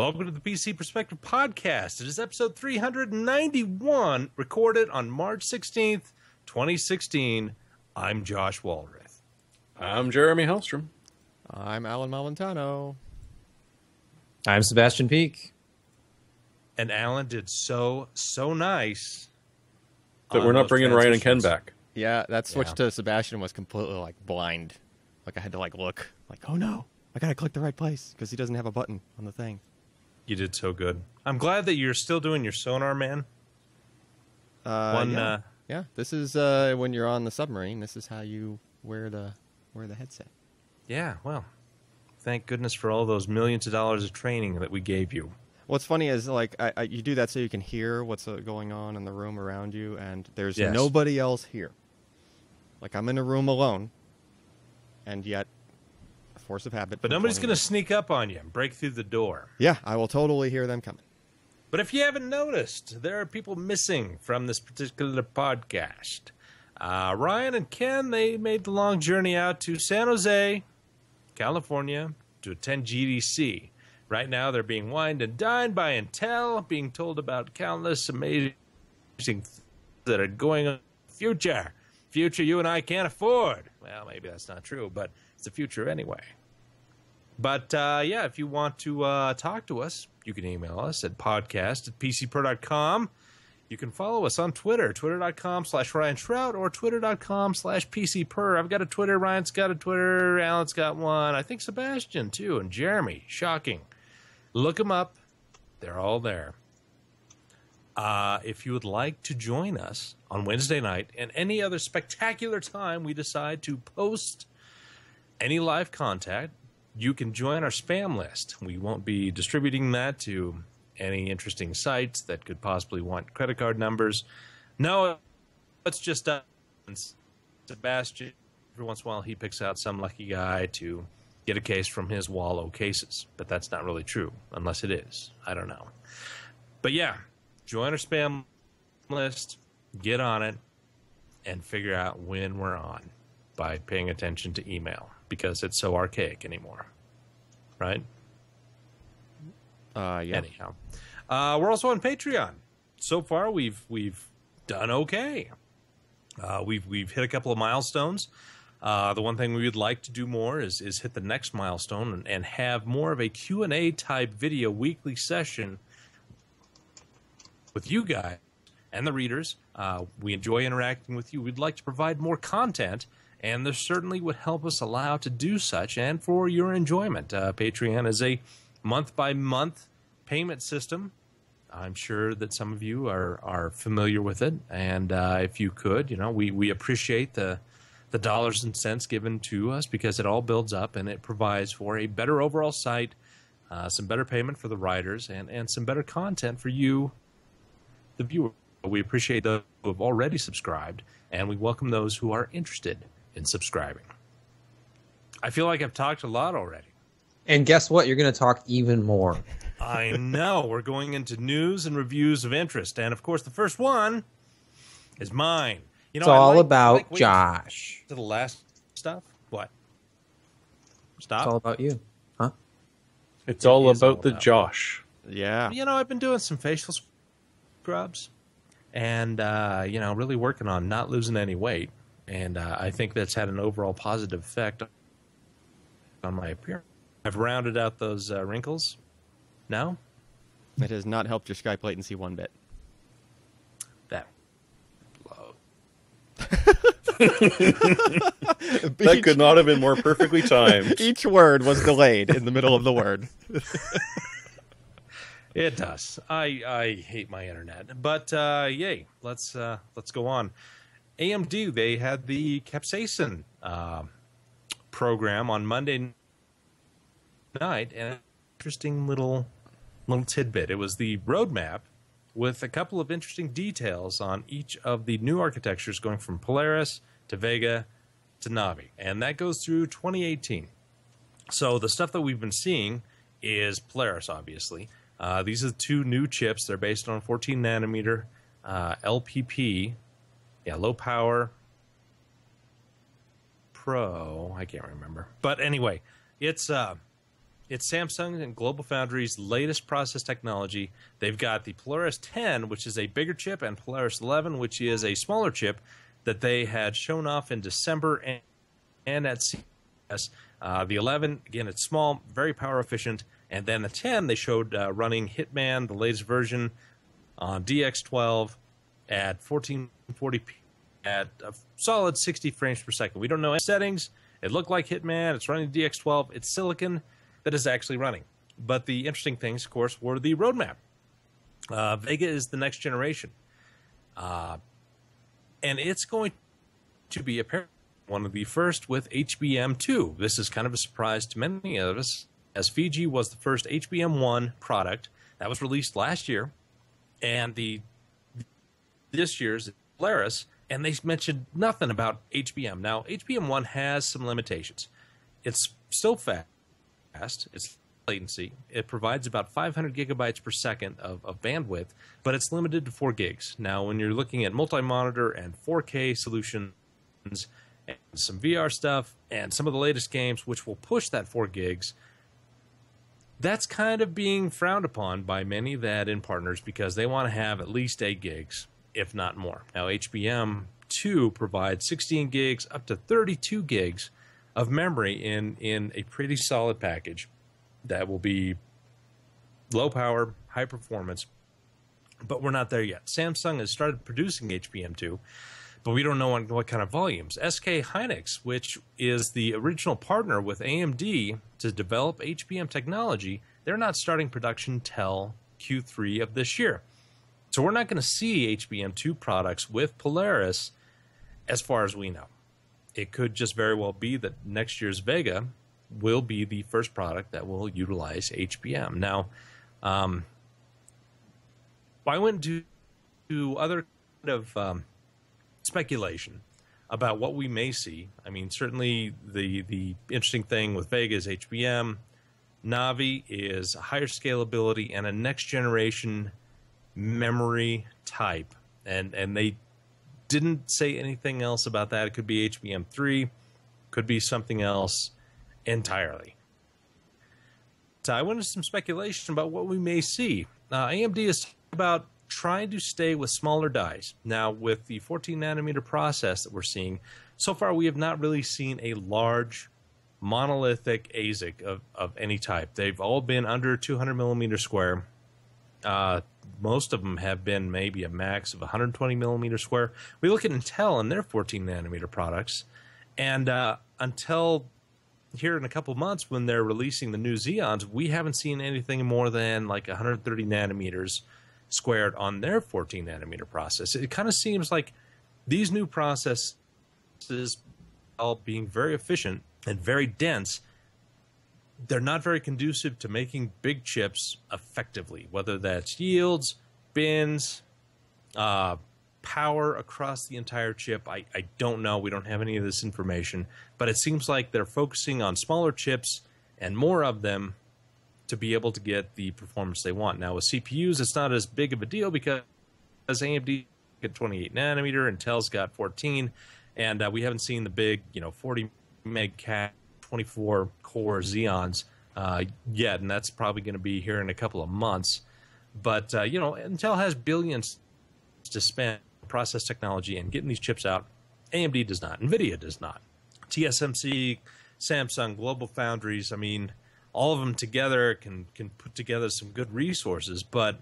Welcome to the PC Perspective Podcast. It is episode 391, recorded on March 16th, 2016. I'm Josh Walrath. I'm Jeremy Hellstrom. I'm Alan Malventano. I'm Sebastian Peak. And Alan did so nice. That we're not bringing Ryan and Ken back. Yeah, that switch to Sebastian was completely, blind. I had to, look. Oh, no. I got to click the right place because he doesn't have a button on the thing. You did so good. I'm glad that you're still doing your sonar, man. Yeah, this is when you're on the submarine. This is how you wear the headset. Yeah, well, thank goodness for all those millions of dollars of training that we gave you. What's funny is, you do that so you can hear what's going on in the room around you, and there's nobody else here. I'm in a room alone, and yet, a force of habit. But nobody's going to sneak up on you and break through the door. Yeah, I will totally hear them coming. But if you haven't noticed, there are people missing from this particular podcast. Ryan and Ken, they made the long journey out to San Jose, California, to attend GDC. Right now, they're being wined and dined by Intel, being told about countless amazing things that are going on in the future. Future you and I can't afford. Well, maybe that's not true, but it's the future anyway. But, if you want to talk to us, you can email us at podcast@pcpro.com. You can follow us on Twitter, twitter.com/Ryan Trout or twitter.com/PCPer. I've got a Twitter, Ryan's got a Twitter, Alan's got one. I think Sebastian, too, and Jeremy. Shocking. Look them up. They're all there. If you would like to join us on Wednesday night and any other spectacular time we decide to post any live content, you can join our spam list. We won't be distributing that to any interesting sites that could possibly want credit card numbers. No, it's just Sebastian. Every once in a while, he picks out some lucky guy to get a case from his Wallow cases. But that's not really true, unless it is. I don't know. But yeah, join our spam list, get on it, and figure out when we're on by paying attention to email, because it's so archaic anymore. Right? Yeah. Anyhow. We're also on Patreon. So far, we've done okay. We've hit a couple of milestones. The one thing we would like to do more is hit the next milestone and have more of a Q&A type video weekly session with you guys and the readers. We enjoy interacting with you. We'd like to provide more content, and this certainly would help us allow to do such and for your enjoyment. Patreon is a month-by-month payment system. I'm sure that some of you are familiar with it, and if you could, we appreciate the dollars and cents given to us, because it all builds up and it provides for a better overall site, some better payment for the writers, and some better content for you, the viewer. We appreciate those who have already subscribed, and we welcome those who are interested in subscribing. I feel like I've talked a lot already. And guess what? You're going to talk even more. I know. We're going into news and reviews of interest. And, of course, the first one is mine. It's all about Josh. To the last stuff? What? Stop? It's all about you. Huh? It's all about the Josh. Yeah. I've been doing some facial scrubs and, really working on not losing any weight. And I think that's had an overall positive effect on my appearance. I've rounded out those wrinkles. No? It has not helped your Skype latency one bit. That low. That could not have been more perfectly timed. Each word was delayed in the middle of the word. It does. I hate my internet. But yay, let's go on. AMD, they had the Capsaicin program on Monday night, and an interesting little tidbit. It was the roadmap with a couple of interesting details on each of the new architectures going from Polaris to Vega to Navi, and that goes through 2018. So the stuff that we've been seeing is Polaris, obviously. These are the two new chips. They're based on 14 nanometer LPP, low power Pro. I can't remember, but anyway, it's It's Samsung and GlobalFoundries' latest process technology. They've got the Polaris 10, which is a bigger chip, and Polaris 11, which is a smaller chip that they had shown off in December and at CES. The 11, again, it's small, very power efficient. And then the 10, they showed running Hitman, the latest version, on DX12 at 1440p at a solid 60 frames per second. We don't know any settings. It looked like Hitman. It's running DX12. It's silicon that is actually running. But the interesting things, of course, were the roadmap. Vega is the next generation. And it's going to be apparently one of the first with HBM2. This is kind of a surprise to many of us, as Fiji was the first HBM1 product that was released last year, and this year's Polaris, and they mentioned nothing about HBM. Now, HBM1 has some limitations. It's still fast. It's latency. It provides about 500 gigabytes per second of bandwidth, but it's limited to 4 gigs. Now, when you're looking at multi-monitor and 4K solutions and some VR stuff and some of the latest games, which will push that 4 gigs, that's kind of being frowned upon by many VAD-in partners because they want to have at least 8 gigs, if not more. Now, HBM2 provides 16 gigs up to 32 gigs of memory in a pretty solid package that will be low power, high performance, but we're not there yet. Samsung has started producing HBM2, but we don't know on what kind of volumes. SK Hynix, which is the original partner with AMD to develop HBM technology, they're not starting production till Q3 of this year. So we're not going to see HBM2 products with Polaris as far as we know. It could just very well be that next year's Vega will be the first product that will utilize HBM. Now, I went to other kind of speculation about what we may see. I mean, certainly the interesting thing with Vega is HBM. Navi is a higher scalability and a next generation memory type. And they didn't say anything else about that. It could be HBM3, could be something else entirely. So I went into some speculation about what we may see. AMD is about trying to stay with smaller dies. Now, with the 14-nanometer process that we're seeing, so far we have not really seen a large monolithic ASIC of any type. They've all been under 200 millimeter square. Most of them have been maybe a max of 120 millimeter square. We look at Intel and their 14-nanometer products, and until here in a couple months when they're releasing the new Xeons, we haven't seen anything more than like 130 nanometers squared on their 14-nanometer process. It kind of seems like these new processes, all being very efficient and very dense, they're not very conducive to making big chips effectively, whether that's yields, bins, power across the entire chip. I don't know. We don't have any of this information, but it seems like they're focusing on smaller chips and more of them to be able to get the performance they want. Now, with CPUs, it's not as big of a deal because AMD got 28 nanometer, Intel's got 14, and we haven't seen the big, 40 meg cat 24 core Xeons yet, and that's probably going to be here in a couple of months. But Intel has billions to spend on process technology and getting these chips out. AMD does not. NVIDIA does not. TSMC, Samsung, GlobalFoundries, I mean, all of them together can put together some good resources, but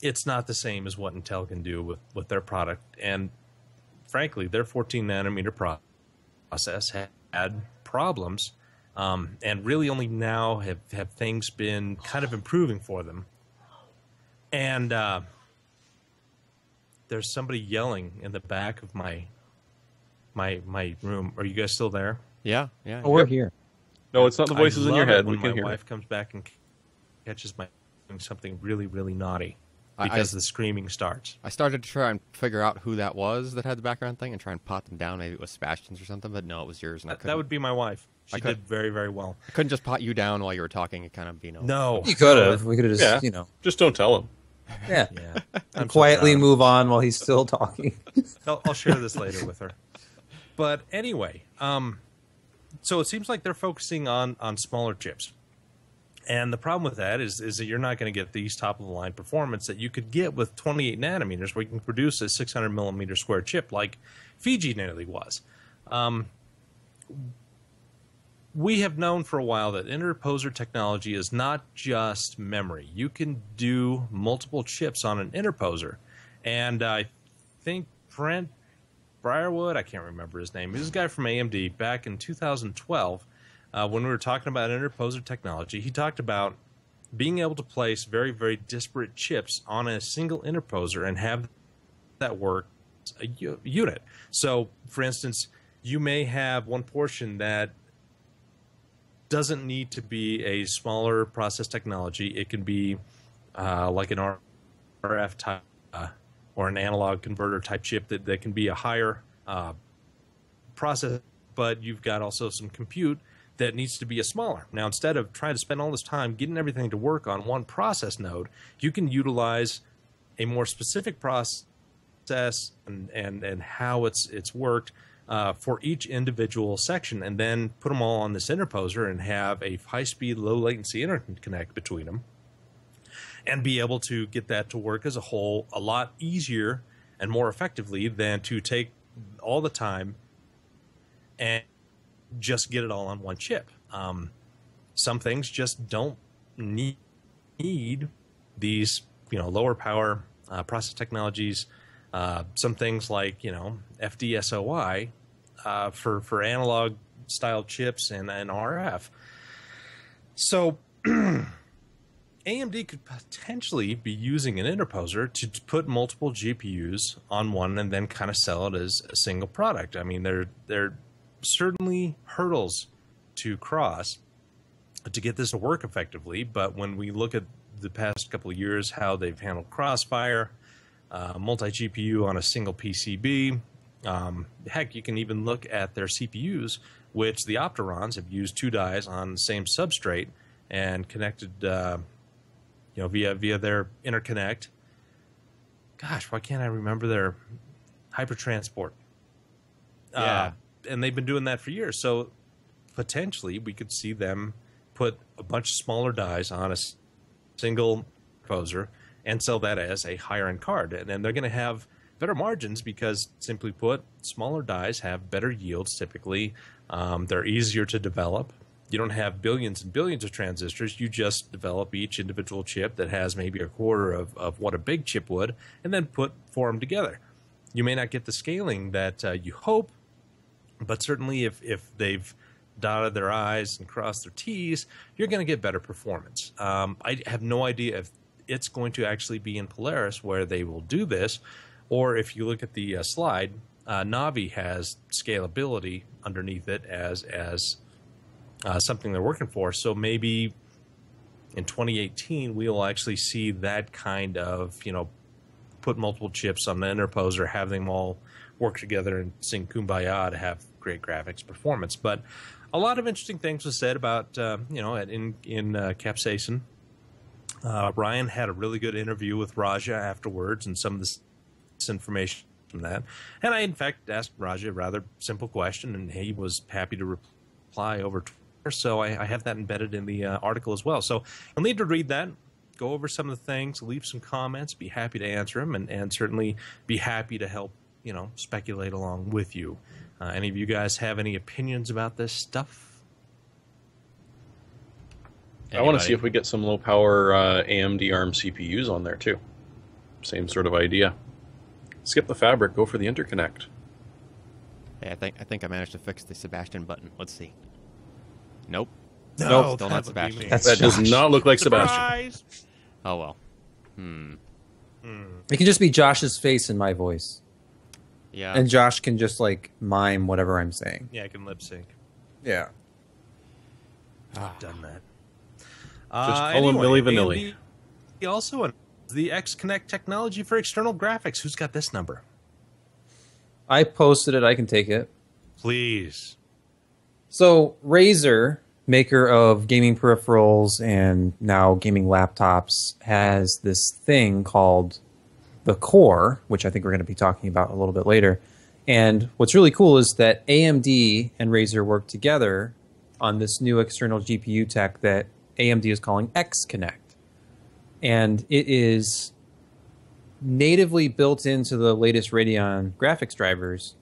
it's not the same as what Intel can do with their product. And frankly, their 14-nanometer process had problems, and really only now have things been kind of improving for them. And there's somebody yelling in the back of my room. Are you guys still there? Yeah. Oh, we're here. No, it's not the voices in your head. When we can my hear wife comes back and catches my doing something really, really naughty because the screaming starts. I started to try and figure out who that was that had the background thing and try and pot them down. Maybe it was Sebastian's or something, but no, it was yours. And that would be my wife. She did very, very well. I couldn't just pot you down while you were talking. It kind of, No. You could have. We could have just, Just don't tell him. Yeah. I'm quietly move on while he's still talking. I'll share this later with her. But anyway, so it seems like they're focusing on smaller chips. And the problem with that is that you're not going to get these top-of-the-line performance that you could get with 28 nanometers, where you can produce a 600-millimeter square chip like Fiji nearly was. We have known for a while that interposer technology is not just memory. You can do multiple chips on an interposer. And I think Brent Briarwood, I can't remember his name, he's a guy from AMD back in 2012, when we were talking about interposer technology, he talked about being able to place very, very disparate chips on a single interposer and have that work a unit. So, for instance, you may have one portion that doesn't need to be a smaller process technology. It can be like an RF type or an analog converter type chip that can be a higher process, but you've got also some compute that needs to be a smaller. Now, instead of trying to spend all this time getting everything to work on one process node, you can utilize a more specific process and how it's worked for each individual section, and then put them all on this interposer and have a high-speed, low-latency interconnect between them, and be able to get that to work as a whole a lot easier and more effectively than to take all the time and just get it all on one chip. Some things just don't need these, lower power process technologies. Some things like, FDSOI for analog style chips and RF. So AMD could potentially be using an interposer to put multiple GPUs on one and then kind of sell it as a single product. I mean, they're certainly hurdles to cross to get this to work effectively, but when we look at the past couple of years, how they've handled CrossFire, multi-GPU on a single PCB, heck, you can even look at their CPUs, which the Opterons have used two dies on the same substrate and connected, via their interconnect. Gosh, why can't I remember their hypertransport? Yeah. And they've been doing that for years. So potentially we could see them put a bunch of smaller dies on a single interposer and sell that as a higher-end card. And then they're going to have better margins because, simply put, smaller dies have better yields typically. They're easier to develop. You don't have billions and billions of transistors. You just develop each individual chip that has maybe a quarter of what a big chip would, and then form them together. You may not get the scaling that you hope, but certainly if they've dotted their I's and crossed their T's, you're going to get better performance. I have no idea if it's going to actually be in Polaris where they will do this, or if you look at the slide, Navi has scalability underneath it as something they're working for. So maybe in 2018 we'll actually see that kind of, put multiple chips on the interposer, have them all work together and sing Kumbaya to have great graphics performance. But a lot of interesting things was said about, in Capsaicin. Ryan had a really good interview with Raja afterwards and some of this information from that. And I, in fact, asked Raja a rather simple question, and he was happy to reply over Twitter. So I have that embedded in the article as well. So you'll need to read that, go over some of the things, leave some comments, be happy to answer them, and certainly be happy to help, speculate along with you. Any of you guys have any opinions about this stuff? I want to see if we get some low-power AMD ARM CPUs on there, too. Same sort of idea. Skip the fabric, go for the interconnect. Hey, I think I managed to fix the Sebastian button. Let's see. Nope. No, still not Sebastian. That's That does Josh. not look like Surprise! Sebastian. Oh, well. It can just be Josh's face and my voice. Yeah. And Josh can just, mime whatever I'm saying. Yeah, I can lip sync. Yeah. I've done that. Just call him Milli Vanilli. He also announced the XConnect technology for external graphics. Who's got this number? I posted it. I can take it. Please. So, Razer, maker of gaming peripherals and now gaming laptops, has this thing called the Core, which I think we're going to be talking about a little bit later. And what's really cool is that AMD and Razer work together on this new external GPU tech that AMD is calling XConnect. And it is natively built into the latest Radeon graphics drivers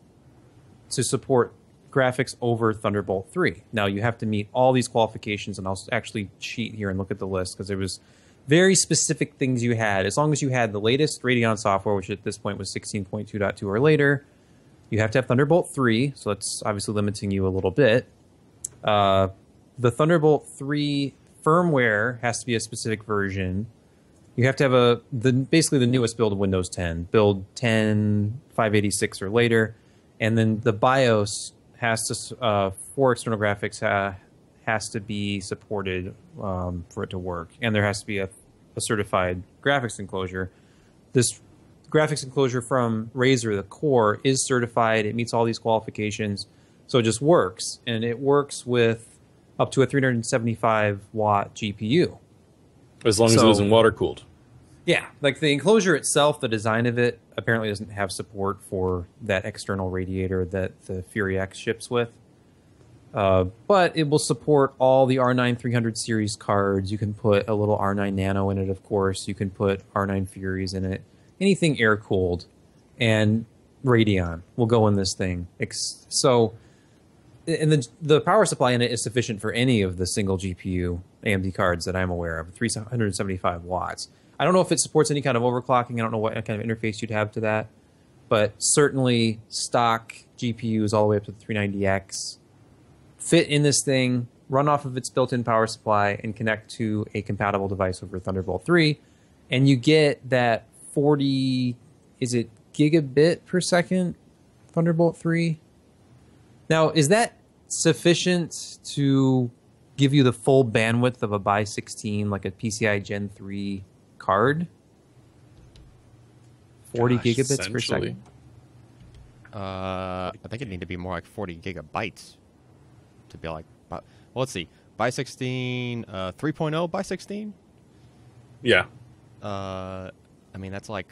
to support graphics over Thunderbolt 3. Now, you have to meet all these qualifications, and I'll actually cheat here and look at the list because there was very specific things you had. As long as you had the latest Radeon software, which at this point was 16.2.2 or later, you have to have Thunderbolt 3, so that's obviously limiting you a little bit. The Thunderbolt 3 firmware has to be a specific version. You have to have basically the newest build of Windows 10, build 10, 586 or later, and then the BIOS has to, for external graphics, has to be supported for it to work, and there has to be a certified graphics enclosure. This graphics enclosure from Razer, the Core, is certified. It meets all these qualifications, so it just works, and it works with up to a 375-watt GPU. As long as it isn't water-cooled. Yeah, like the enclosure itself, the design of it apparently doesn't have support for that external radiator that the Fury X ships with. But it will support all the R9 300 series cards. You can put a little R9 Nano in it, of course. You can put R9 Furies in it. Anything air-cooled. And Radeon will go in this thing. So, and the power supply in it is sufficient for any of the single GPU AMD cards that I'm aware of, 375 watts. I don't know if it supports any kind of overclocking. I don't know what kind of interface you'd have to that. But certainly stock GPUs all the way up to the 390X fit in this thing, run off of its built-in power supply, and connect to a compatible device over Thunderbolt 3. And you get that 40, is it gigabit per second Thunderbolt 3? Now, is that sufficient to give you the full bandwidth of a by 16, like a PCI Gen 3 card? 40 gigabits per second? I think it'd need to be more like 40 gigabytes to be like, well, let's see, by 16, 3.0 by 16? Yeah. I mean, that's like,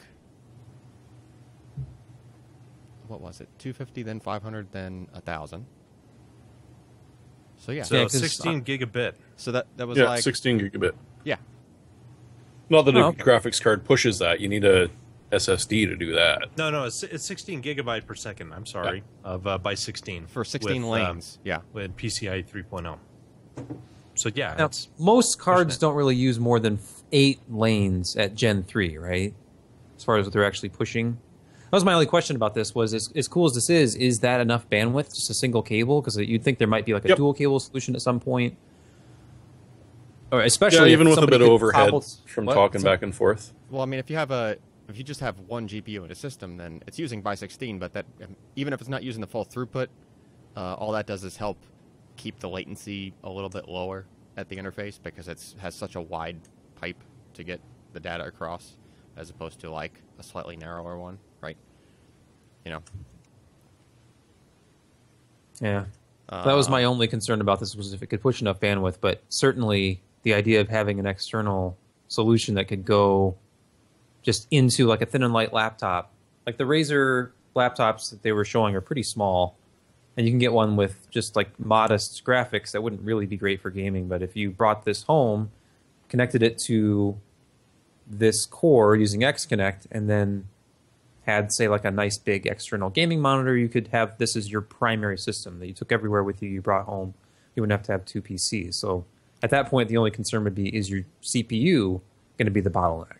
what was it? 250, then 500, then 1,000. So yeah. So 16 gigabit. So that was yeah, like 16 gigabit. Yeah. Not that a graphics card pushes that. You need a SSD to do that. No, it's 16 gigabyte per second. I'm sorry, of by 16 for 16 lanes. Yeah, with PCI 3.0. So yeah, now, most cards don't really use more than 8 lanes at Gen 3, right? As far as what they're actually pushing. That was my only question about this. Was as cool as this is that enough bandwidth, just a single cable? Because you'd think there might be like a dual cable solution at some point. Or especially even with a bit of overhead from talking back and forth. Well, I mean, if you just have one GPU in a system, then it's using by 16. But that even if it's not using the full throughput, all that does is help keep the latency a little bit lower at the interface because it has such a wide pipe to get the data across, as opposed to like a slightly narrower one, right? You know. Yeah. That was my only concern about this, was if it could push enough bandwidth, but certainly the idea of having an external solution that could go just into like a thin and light laptop. Like the Razer laptops that they were showing are pretty small, and you can get one with just like modest graphics that wouldn't really be great for gaming. But if you brought this home, connected it to this core using XConnect, and then had, say, like a nice big external gaming monitor, you could have this as your primary system that you took everywhere with you, you brought home. You wouldn't have to have 2 PCs. So at that point, the only concern would be, is your CPU going to be the bottleneck?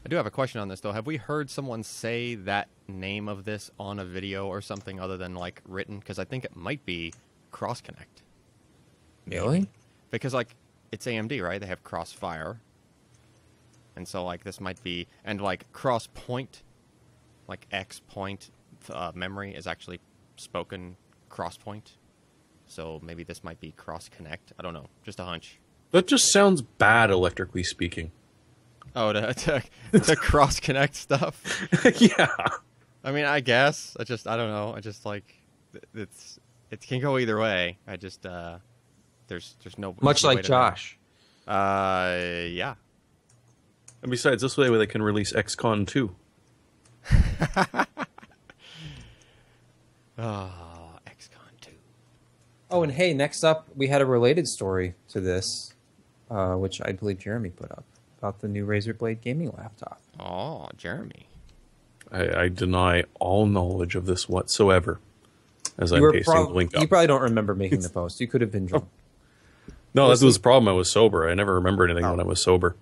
I do have a question on this, though. Have we heard someone say that name of this on a video or something other than, like, written? Because I think it might be CrossConnect. Really? Because, like, it's AMD, right? They have CrossFire. And so, like, this might be... And, like, CrossPoint, like, X-point memory is actually spoken CrossPoint. So maybe this might be CrossConnect. I don't know. Just a hunch. That just sounds bad, electrically speaking. Oh, to cross-connect stuff? Yeah. I mean, I guess. I don't know. I just, like, it can go either way. I just, there's no... Much like Josh. Yeah. And besides, this way they can release XCon 2. Oh, XCon 2. Oh, and hey, next up, we had a related story to this. which I believe Jeremy put up, about the new Razer Blade gaming laptop. Oh, Jeremy. I deny all knowledge of this whatsoever, as I'm pasting the link up. You probably don't remember making the post. You could have been drunk. No, that was the problem. I was sober. I never remember anything when I was sober.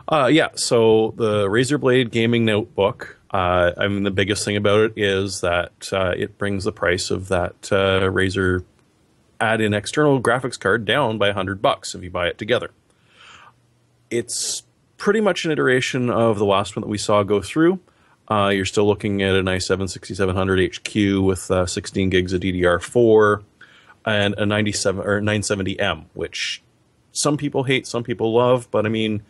So the Razer Blade gaming notebook, the biggest thing about it is that it brings the price of that Razer add-in external graphics card down by $100 if you buy it together. It's pretty much an iteration of the last one that we saw go through. You're still looking at an i7 6700 HQ with 16 gigs of DDR4 and a 970M, which some people hate, some people love. But I mean,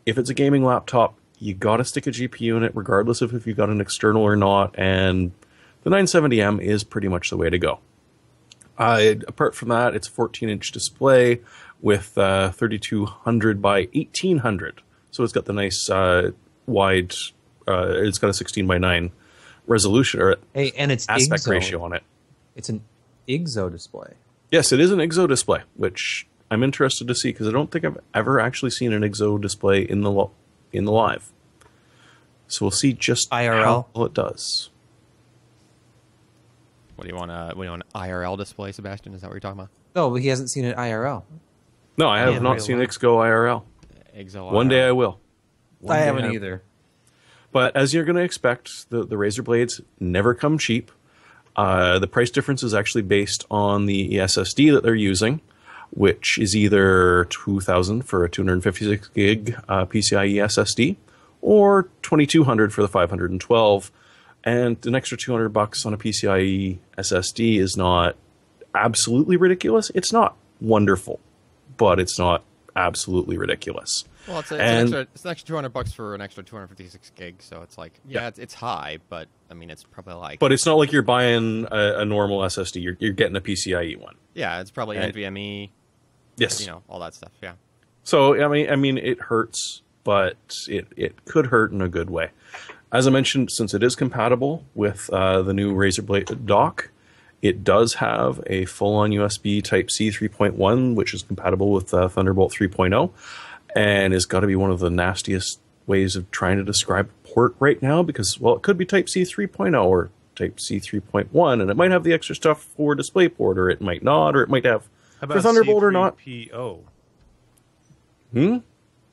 if it's a gaming laptop, you got to stick a GPU in it, regardless of if you've got an external or not. And the 970M is pretty much the way to go. Apart from that, it's a 14-inch display with 3200 by 1800. So it's got the nice wide. It's got a 16 by 9 resolution or and it's aspect ratio on it. It's an IGZO display. Yes, it is an IGZO display, which I'm interested to see because I don't think I've ever actually seen an IGZO display in the live. So we'll see just IRL how well it does. What do you want? An IRL display, Sebastian? Is that what you're talking about? No, but he hasn't seen it IRL. No, I have not seen IGZO IRL. IGZO One day I will. I haven't either. But as you're going to expect, the Razer Blades never come cheap. The price difference is actually based on the SSD that they're using, which is either $2,000 for a 256 gig PCIe SSD or $2,200 for the 512. And an extra $200 on a PCIe SSD is not absolutely ridiculous. It's not wonderful, but it's not absolutely ridiculous. Well, it's an extra $200 for an extra 256 gig, so it's like, it's high, but I mean, it's probably like. But it's not like you're buying a normal SSD. You're getting a PCIe one. Yeah, it's probably NVMe. Yes, all that stuff. Yeah. So I mean, it hurts, but it could hurt in a good way. As I mentioned, since it is compatible with the new Razer Blade dock, it does have a full-on USB Type-C 3.1, which is compatible with Thunderbolt 3.0. And it's got to be one of the nastiest ways of trying to describe a port right now because, well, it could be Type-C 3.0 or Type-C 3.1, and it might have the extra stuff for DisplayPort, or it might not, or it might have for Thunderbolt or not. C3PO?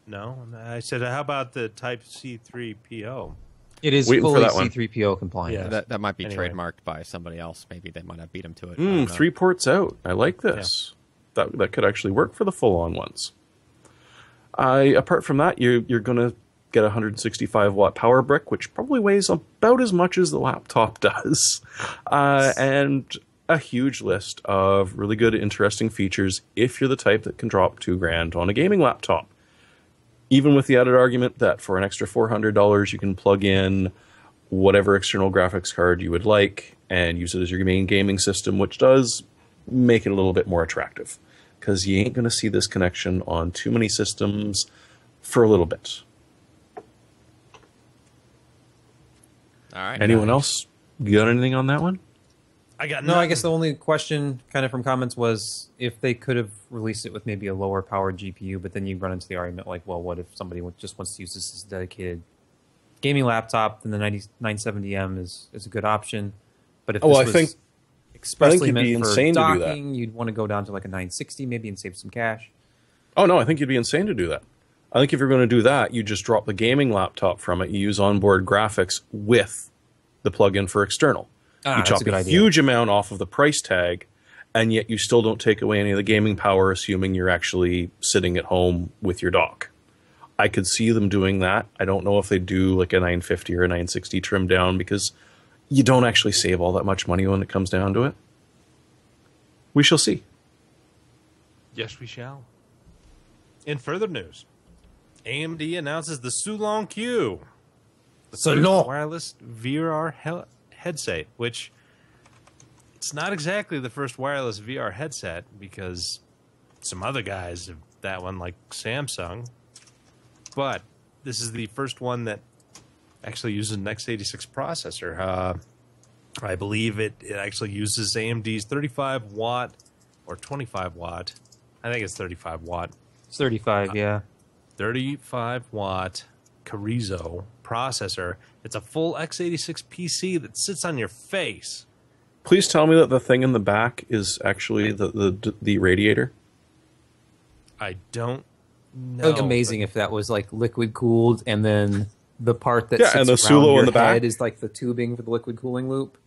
No, I said, how about the Type-C 3PO? It is fully C3PO compliant. Yeah, that might be trademarked by somebody else. Maybe they might have beat him to it. 3 ports out. I like this. Yeah. That could actually work for the full-on ones. Apart from that, you're going to get a 165-watt power brick, which probably weighs about as much as the laptop does, and a huge list of really good, interesting features if you're the type that can drop $2,000 on a gaming laptop. Even with the added argument that for an extra $400, you can plug in whatever external graphics card you would like and use it as your main gaming system, which does make it a little bit more attractive. Because you ain't going to see this connection on too many systems for a little bit. All right. Anyone else got anything on that one? I got no. I guess the only question, kind of from comments, was if they could have released it with maybe a lower powered GPU, but then you run into the argument like, well, what if somebody just wants to use this as a dedicated gaming laptop? Then the 970M is a good option. But if this was expressly meant for docking, you'd want to go down to like a 960 maybe and save some cash. Oh, no, I think you'd be insane to do that. I think if you're going to do that, you just drop the gaming laptop from it. You use onboard graphics with the plug-in for external. You chop a huge amount off of the price tag, and yet you still don't take away any of the gaming power, assuming you're actually sitting at home with your dock. I could see them doing that. I don't know if they do like a 950 or a 960 trim down, because you don't actually save all that much money when it comes down to it. We shall see. Yes, we shall. In further news, AMD announces the Sulon Q, the first wireless VR headset, which it's not exactly the first wireless VR headset, because some other guys have that one, like Samsung, but this is the first one that actually uses an x86 processor. I believe it actually uses AMD's 35 watt or 25 watt. I think it's 35 watt It's 35, yeah. 35-watt Carrizo processor. It's a full x86 PC that sits on your face. Please tell me that the thing in the back is actually the radiator. I don't know. It would be amazing if that was like liquid cooled, and then the part that and the sits around Sulon your in the back head is like the tubing for the liquid cooling loop.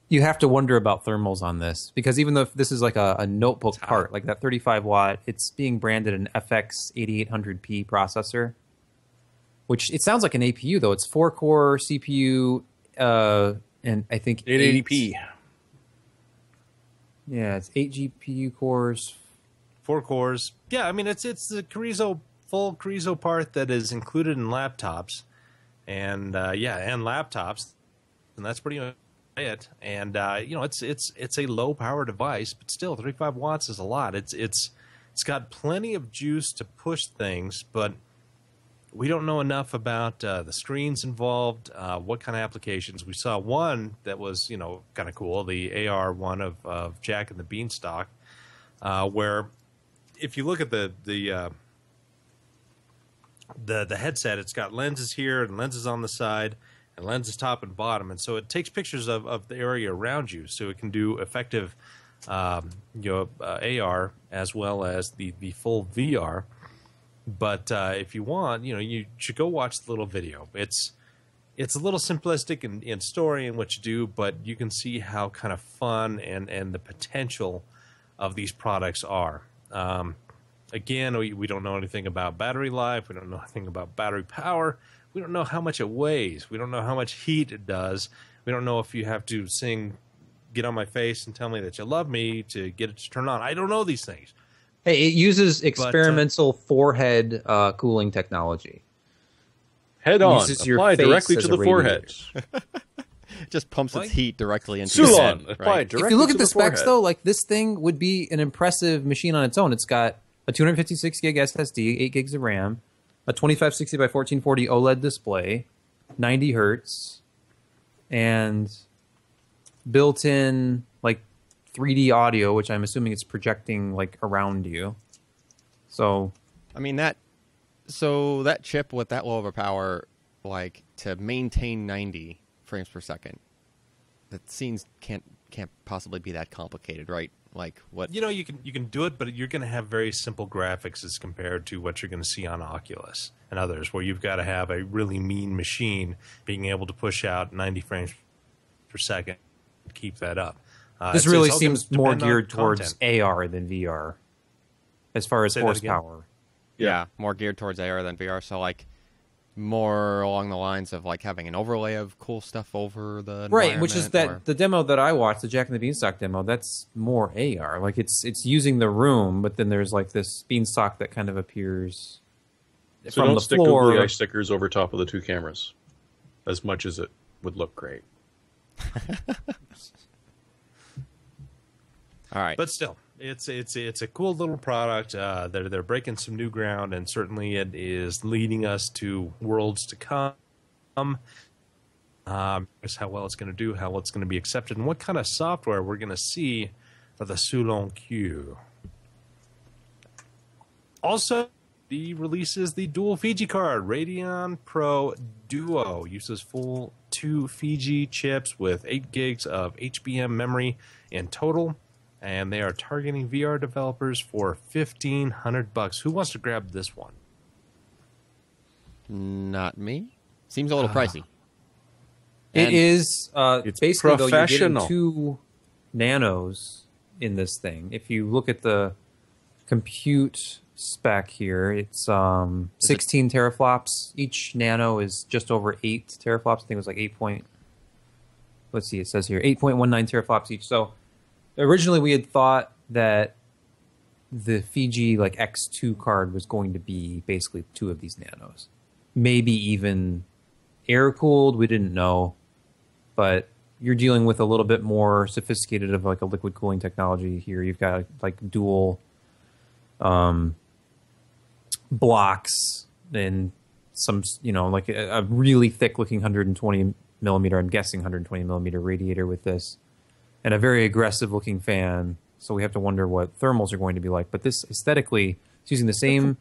You have to wonder about thermals on this, because even though this is like a notebook part, like that 35-watt, it's being branded an FX 8800P processor, which it sounds like an APU, though. It's 4-core CPU, and I think 880p. Yeah, it's 8 GPU cores. 4 cores. Yeah, I mean, it's the Carrizo, full Carrizo part that is included in laptops. And, and laptops. And that's pretty much it. And, it's a low-power device, but still, 35 watts is a lot. It's got plenty of juice to push things, but we don't know enough about the screens involved, what kind of applications. We saw one that was, kind of cool, the AR one of Jack and the Beanstalk, where if you look at the headset, it's got lenses here and lenses on the side and lenses top and bottom, and so it takes pictures of the area around you, so it can do effective AR as well as the full VR. But if you want, you should go watch the little video. It's a little simplistic in story and what you do, but you can see how kind of fun and the potential of these products are. Again, we don't know anything about battery life. We don't know anything about battery power. We don't know how much it weighs. We don't know how much heat it does. We don't know if you have to sing "Get on My Face" and tell me that you love me to get it to turn on. I don't know these things. Hey, it uses experimental forehead cooling technology. Head on, apply directly to the forehead. Just pumps its heat directly into Sulon, your head. apply directly. If you look to at the specs, forehead. though, like this thing would be an impressive machine on its own. It's got a 256 gig SSD, 8 gigs of RAM, a 2560 by 1440 OLED display, 90 hertz, and built-in like 3D audio, which I'm assuming it's projecting like around you. So, I mean that chip with that low of a power, like to maintain 90 frames per second, that seems can't possibly be that complicated, right? Like what you can do it, but you're going to have very simple graphics as compared to what you're going to see on Oculus and others, where you've got to have a really mean machine being able to push out 90 frames per second to keep that up. This really seems more geared towards AR than VR, as far as horsepower. Yeah, more geared towards AR than VR. So like more along the lines of like having an overlay of cool stuff over the right, which is that the demo that I watched, the Jack and the Beanstalk demo. That's more AR. Like it's using the room, but then there's like this beanstalk that kind of appears so from don't the stick floor. googly eye stickers over top of the two cameras, as much as it would look great. All right, but still, it's a cool little product. They're breaking some new ground, and certainly it is leading us to worlds to come. Just how well it's going to do, how well it's going to be accepted, and what kind of software we're going to see for the Sulon Q. Also, the releases the dual-Fiji card. Radeon Pro Duo uses full 2 Fiji chips with 8 gigs of HBM memory in total. And they are targeting VR developers for $1,500. Who wants to grab this one? Not me. Seems a little pricey. It is. It's basically though you're getting professional. 2 nanos in this thing. If you look at the compute spec here, it's 16 teraflops. Each nano is just over 8 teraflops. I think it was like 8 point. Let's see. It says here 8.19 teraflops each. So. Originally, we had thought that the Fiji like X2 card was going to be basically 2 of these nanos, maybe even air cooled. We didn't know, but you're dealing with a little bit more sophisticated of like a liquid cooling technology here. You've got like dual blocks and some like a really thick looking 120 millimeter. I'm guessing 120 millimeter radiator with this. And a very aggressive-looking fan. so we have to wonder what thermals are going to be like. But this aesthetically, it's using the same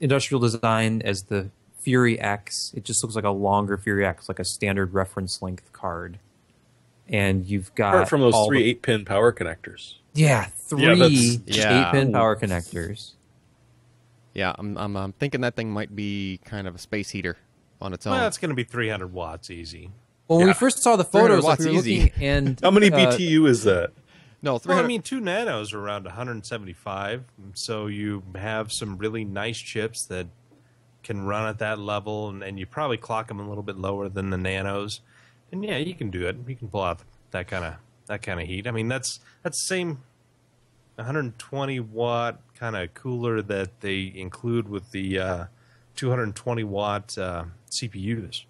industrial design as the Fury X. It just looks like a longer Fury X, like a standard reference length card. And you've got apart from those three 8-pin power connectors. Yeah, three 8-pin power connectors. Yeah, I'm thinking that thing might be kind of a space heater on its own. Well, that's going to be 300 watts easy. Well, when we first saw the photos, like, we were looking, and how many BTU is that? No, 300. Well, I mean, 2 nanos are around 175, so you have some really nice chips that can run at that level, and you probably clock them a little bit lower than the nanos. And yeah, you can do it. You can pull out that kind of heat. I mean, that's the same 120 watt kind of cooler that they include with the 220 watt CPUs,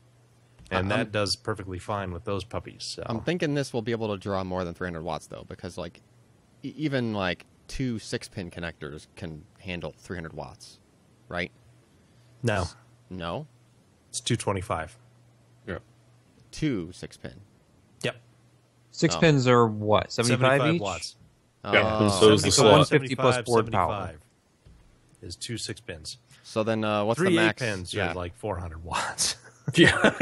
and that does perfectly fine with those puppies. So. I'm thinking this will be able to draw more than 300 watts though, because like even like 2 6-pin connectors can handle 300 watts, right? No, it's 225. Yeah, 2 6-pin. Yep. 6 pins are what? 75 each? watts. Yeah, so is the slot. 150 plus board power. Is 2 6-pins. So then what's 3 the max? 8-pins are like 400 watts. Yeah.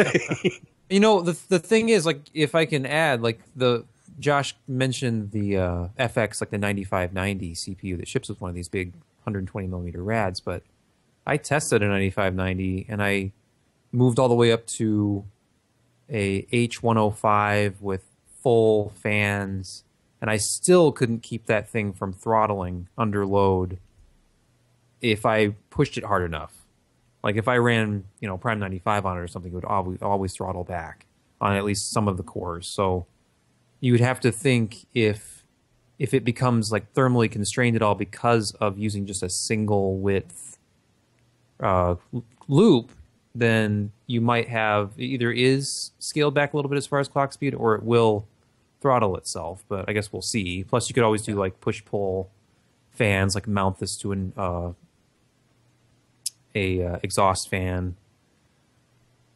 You know, the thing is, like, if I can add, like, Josh mentioned the FX, like the 9590 CPU that ships with one of these big 120 millimeter rads, but I tested a 9590 and I moved all the way up to a H105 with full fans, and I still couldn't keep that thing from throttling under load if I pushed it hard enough. Like if I ran, Prime 95 on it or something, it would always throttle back on at least some of the cores. So you would have to think if it becomes like thermally constrained at all because of using just a single width loop, then you might have either is scaled back a little bit as far as clock speed, or it will throttle itself. But I guess we'll see. Plus, you could always do like push-pull fans, like mount this to an exhaust fan.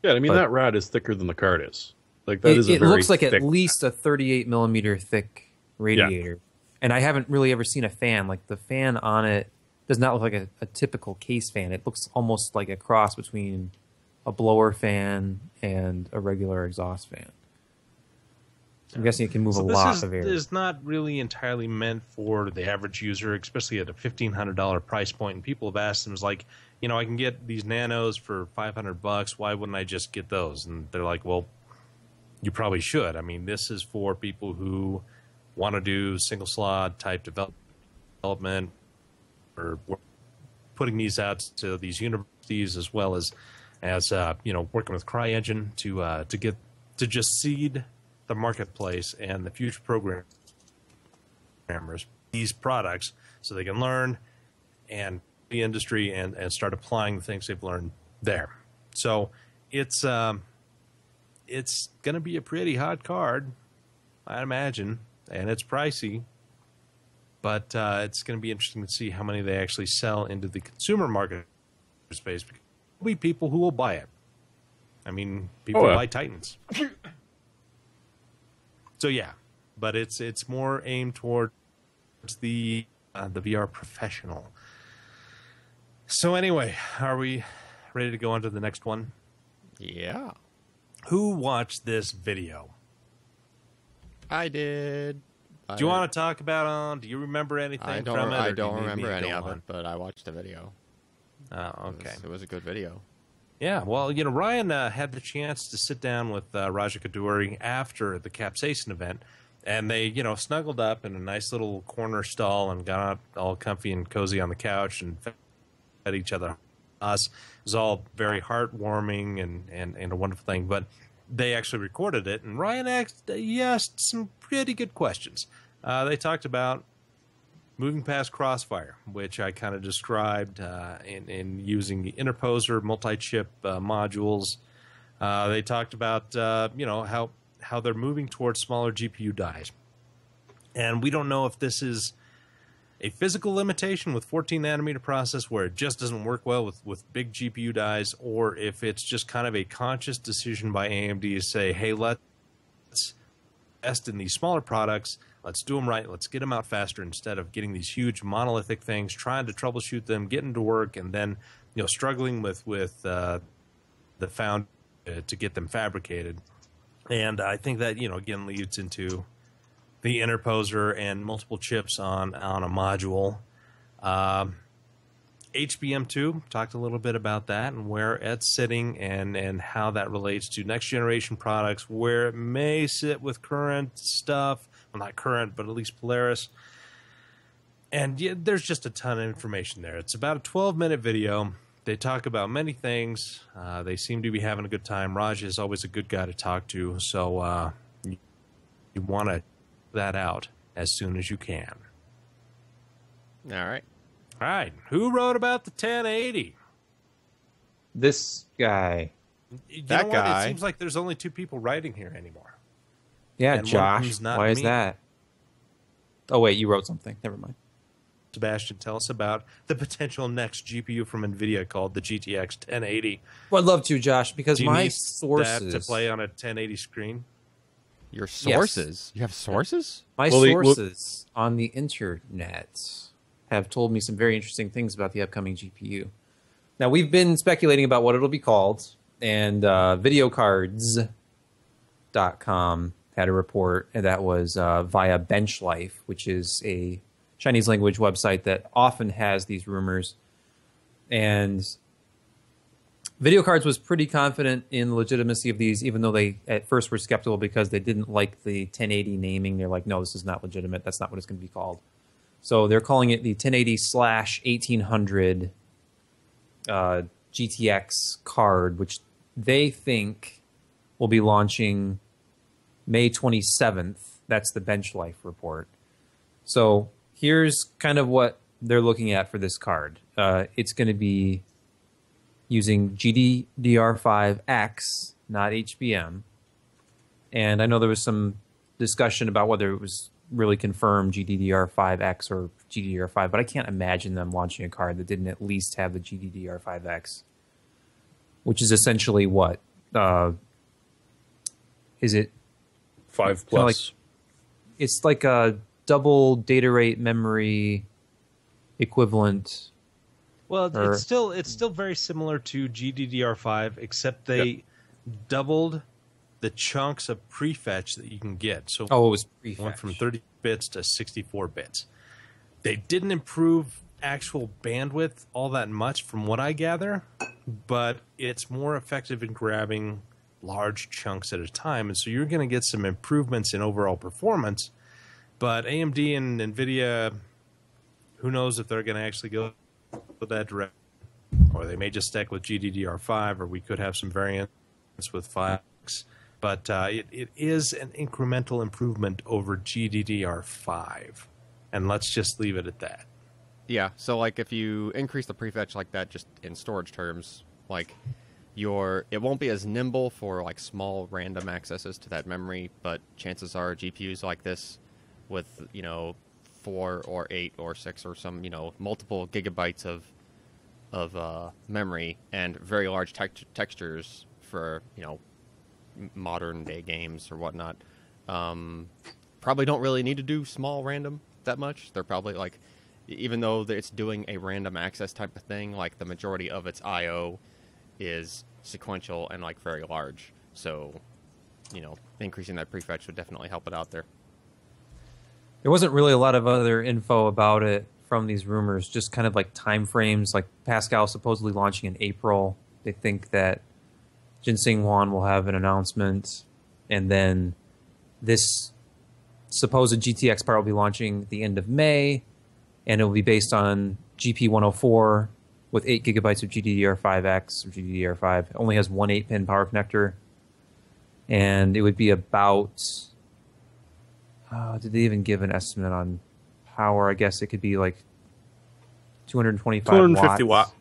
Yeah, I mean, that rad is thicker than the card is. Like that is a it very looks like thick at least a 38 millimeter thick radiator. Yeah. And I haven't really ever seen a fan. Like the fan on it does not look like a typical case fan. It looks almost like a cross between a blower fan and a regular exhaust fan. I'm guessing it can move a lot of air. This is not really entirely meant for the average user, especially at a $1,500 price point. And people have asked them, like, I can get these nanos for $500. Why wouldn't I just get those? And they're like, well, you probably should. I mean, this is for people who want to do single slot type development, or putting these out to these universities, as well as working with CryEngine to just seed the marketplace and the future programmers these products so they can learn and the industry and start applying the things they've learned there. So it's going to be a pretty hot card, I imagine, and it's pricey, but it's going to be interesting to see how many they actually sell into the consumer market space. There will be people who will buy it. I mean, people buy Titans. So yeah, but it's more aimed towards the VR professional. So anyway, are we ready to go on to the next one? Yeah. Who watched this video? I did. Do you want to talk about it? Do you remember anything from it? I don't remember any of it, but I watched the video. Oh, okay. It was a good video. Yeah, well, Ryan had the chance to sit down with Razer Koduri after the Capsaicin event, and they, snuggled up in a nice little corner stall and got all comfy and cozy on the couch and fed each other. It was all very heartwarming and a wonderful thing, but they actually recorded it, and Ryan asked some pretty good questions. They talked about moving past CrossFire, which I kind of described in using the interposer multi-chip modules. They talked about how they're moving towards smaller GPU dies, and we don't know if this is a physical limitation with 14 nanometer process where it just doesn't work well with big GPU dies, or if it's just kind of a conscious decision by AMD to say, hey, let's invest in these smaller products. Let's do them right. Let's get them out faster instead of getting these huge monolithic things, trying to troubleshoot them, getting to work, and then struggling with the found to get them fabricated. And I think that again leads into the interposer and multiple chips on a module. HBM2, talked a little bit about that and where it's sitting and how that relates to next generation products, where it may sit with current stuff. Well, not current, but at least Polaris. And there's just a ton of information there. It's about a 12-minute video. They talk about many things. They seem to be having a good time. Raj is always a good guy to talk to, so you want to check that out as soon as you can. All right. All right. Who wrote about the 1080? This guy. That guy. It seems like there's only 2 people writing here anymore. Yeah, and Josh. Why is that? Oh, wait, you wrote something. Never mind. Sebastian, tell us about the potential next GPU from NVIDIA called the GTX 1080. Well, I'd love to, Josh, because Do you my need sources... that to play on a 1080 screen? Your sources? Yes. You have sources? My sources on the internet have told me some very interesting things about the upcoming GPU. Now, we've been speculating about what it'll be called, and videocards.com had a report that was via BenchLife, which is a Chinese language website that often has these rumors. And Videocards was pretty confident in the legitimacy of these, even though they at first were skeptical because they didn't like the 1080 naming. They're like, no, this is not legitimate. That's not what it's going to be called. So they're calling it the 1080/1800 GTX card, which they think will be launching May 27th. That's the BenchLife report. So here's kind of what they're looking at for this card. It's going to be using GDDR5X, not HBM. And I know there was some discussion about whether it was really confirmed GDDR5X or GDDR5, but I can't imagine them launching a card that didn't at least have the GDDR5X, which is essentially what? Is it 5 plus? Like, it's like a double data rate memory equivalent. Well, it's still very similar to GDDR5, except they doubled the chunks of prefetch that you can get. So it was prefetch. Went from 30 bits to 64 bits. They didn't improve actual bandwidth all that much from what I gather, but it's more effective in grabbing large chunks at a time. And so you're going to get some improvements in overall performance. But AMD and NVIDIA, who knows if they're going to actually go with that direction, or they may just stick with GDDR5, or we could have some variants with 5X. But it is an incremental improvement over GDDR5, and let's just leave it at that. Yeah, so like if you increase the prefetch like that, just in storage terms, like it won't be as nimble for like small random accesses to that memory, but chances are GPUs like this with 4 or 8 or 6 or some multiple gigabytes of memory and very large textures for modern day games or whatnot, probably don't really need to do small random that much. They're probably like, even though it's doing a random access type of thing, like the majority of its I/O is sequential and like very large. So increasing that prefetch would definitely help it out there. There wasn't really a lot of other info about it from these rumors, just kind of like time frames, like Pascal supposedly launching in April. They think that Jinsing Huan will have an announcement, and then this supposed GTX part will be launching at the end of May, and it will be based on GP104 with 8 gigabytes of GDDR5X or GDDR5. It only has one 8-pin power connector, and it would be about... did they even give an estimate on power? I guess it could be like 250 watt.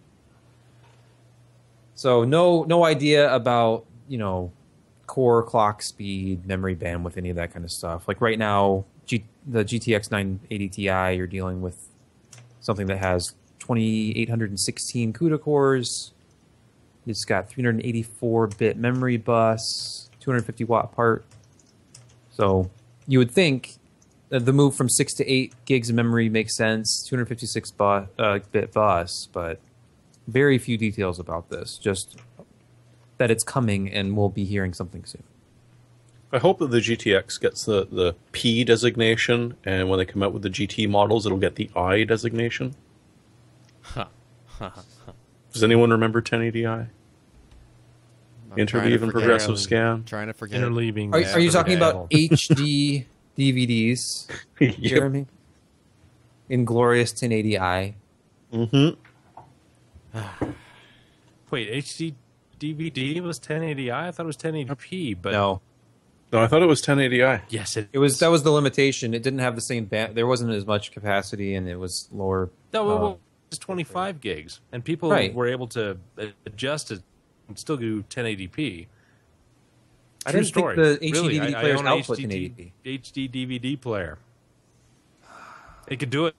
So no idea about, core clock speed, memory bandwidth, any of that kind of stuff. Like right now, the GTX 980 Ti, you're dealing with something that has 2816 CUDA cores. It's got 384-bit memory bus, 250 watt part. So you would think the move from 6 to 8 gigs of memory makes sense. 256-bit bus, but very few details about this. Just that it's coming, and we'll be hearing something soon. I hope that the GTX gets the P designation, and when they come out with the GT models, it'll get the I designation. Does anyone remember 1080i? Interleave and progressive scan. Trying to forget. Interleaving. Are you talking about HD DVDs, Yep. Jeremy? Inglorious 1080i. Mm-hmm. Wait, HD DVD was 1080i? I thought it was 1080p, but No. No, I thought it was 1080i. yes, That was the limitation. It didn't have the same there wasn't as much capacity, and it was lower. No, it was 25 gigs, and people were able to adjust it and still do 1080p. I True didn't story. think the HD Really, DVD I players own output an 1080p. HD DVD player. It could do it.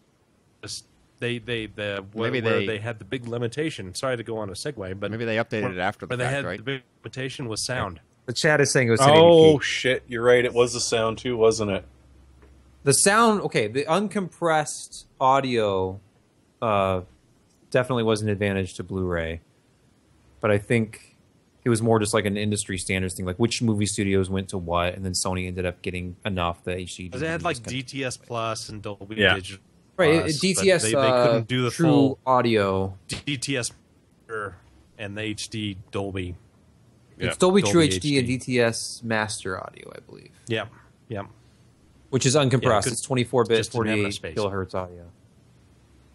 They had the big limitation. Sorry to go on a segue, but Maybe they updated it after the But they fact, had right? the big limitation was sound. The chat is saying it was 1080p. Oh, shit. You're right. It was the sound, too, wasn't it? The sound, okay, the uncompressed audio definitely was an advantage to Blu-ray. But I think it was more just like an industry standards thing, like which movie studios went to what, and then Sony ended up getting enough that HD. Because they had like DTS Plus and Dolby Yeah. Digital. Right, Plus, DTS but they couldn't do the True full Audio. DTS and the HD Dolby. It's Dolby True Dolby HD and HD. DTS Master Audio, I believe. Yeah, yeah, Which is uncompressed. Yeah, It's 24-bit, just didn't have enough 48 space. kilohertz audio.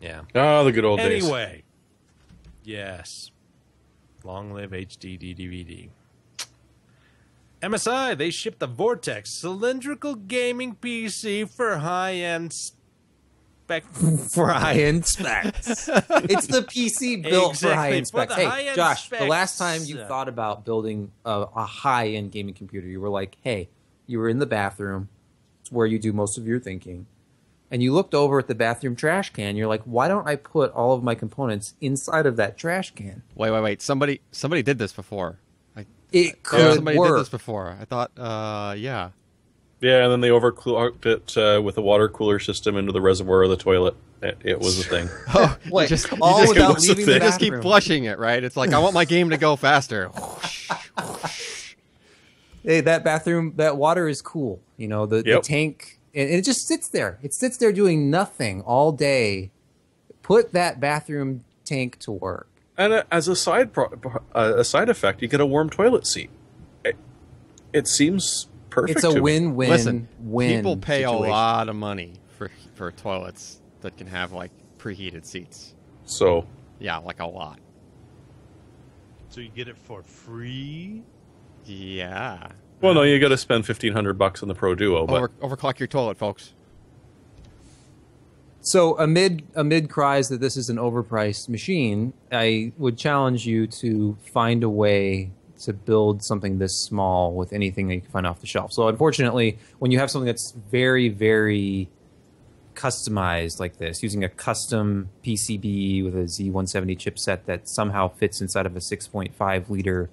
yeah. Oh, the good old days. Anyway, yes. Long live HD DVD. MSI, they shipped the Vortex cylindrical gaming PC for high-end spec. For high-end specs. It's the PC built for Exactly, high-end for specs. the Hey, high-end Josh, the last specs. time you thought about building a high-end gaming computer, you were like, hey, you were in the bathroom. It's where you do most of your thinking. And you looked over at the bathroom trash can. You're like, why don't I put all of my components inside of that trash can? Wait. Somebody did this before. It could Somebody work. did this before. I thought, yeah. Yeah, and then they overclocked it with a water cooler system into the reservoir of the toilet. It was a thing. Oh, Wait, you just, all you just, without what's the leaving the thing? you just keep bathroom. flushing it, right? It's like, I want my game to go faster. Hey, that bathroom, that water is cool. You know, the Yep. tank, and it just sits there. It sits there doing nothing all day. Put that bathroom tank to work. And as a side effect, you get a warm toilet seat. It seems perfect. It's a to me. win-win. Listen, win people pay situation. a lot of money for toilets that can have like preheated seats. So Yeah, like a lot. So you get it for free? Yeah. well, no, you got to spend $1,500 on the Pro Duo, but Overclock your toilet, folks. So amid cries that this is an overpriced machine, I would challenge you to find a way to build something this small with anything that you can find off the shelf. So unfortunately, when you have something that's very, very customized like this, using a custom PCB with a Z170 chipset that somehow fits inside of a 6.5 liter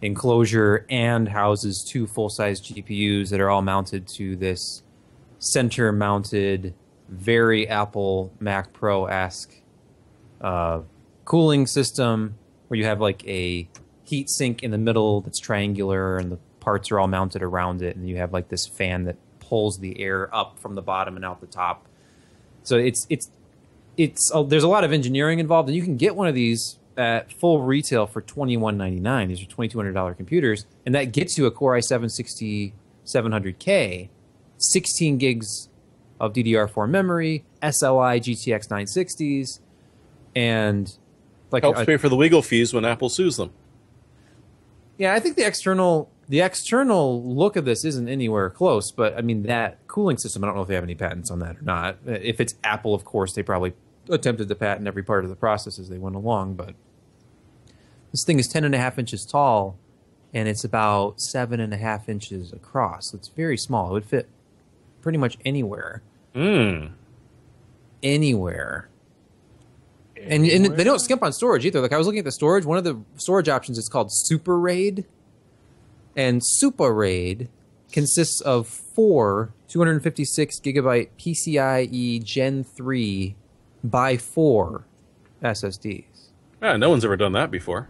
enclosure and houses two full-size GPUs that are all mounted to this center-mounted, very Apple Mac Pro-esque cooling system where you have like a heat sink in the middle that's triangular and the parts are all mounted around it, and you have like this fan that pulls the air up from the bottom and out the top. So there's a lot of engineering involved, and you can get one of these at full retail for $21.99. These are $2,200 computers, and that gets you a Core i7 6700K, 16 gigs of DDR4 memory, SLI GTX 960s, and like helps pay for the legal fees when Apple sues them. yeah, I think the external look of this isn't anywhere close, but I mean that cooling system, I don't know if they have any patents on that or not. If it's Apple, of course, they probably attempted to patent every part of the process as they went along, but this thing is 10.5 inches tall, and it's about 7.5 inches across. So it's very small. It would fit pretty much anywhere. Anywhere. And they don't skimp on storage either. Like I was looking at the storage. One of the storage options is called Super RAID. And Super RAID consists of 4 256 gigabyte PCIe Gen 3 by 4 SSDs. Yeah, no one's ever done that before.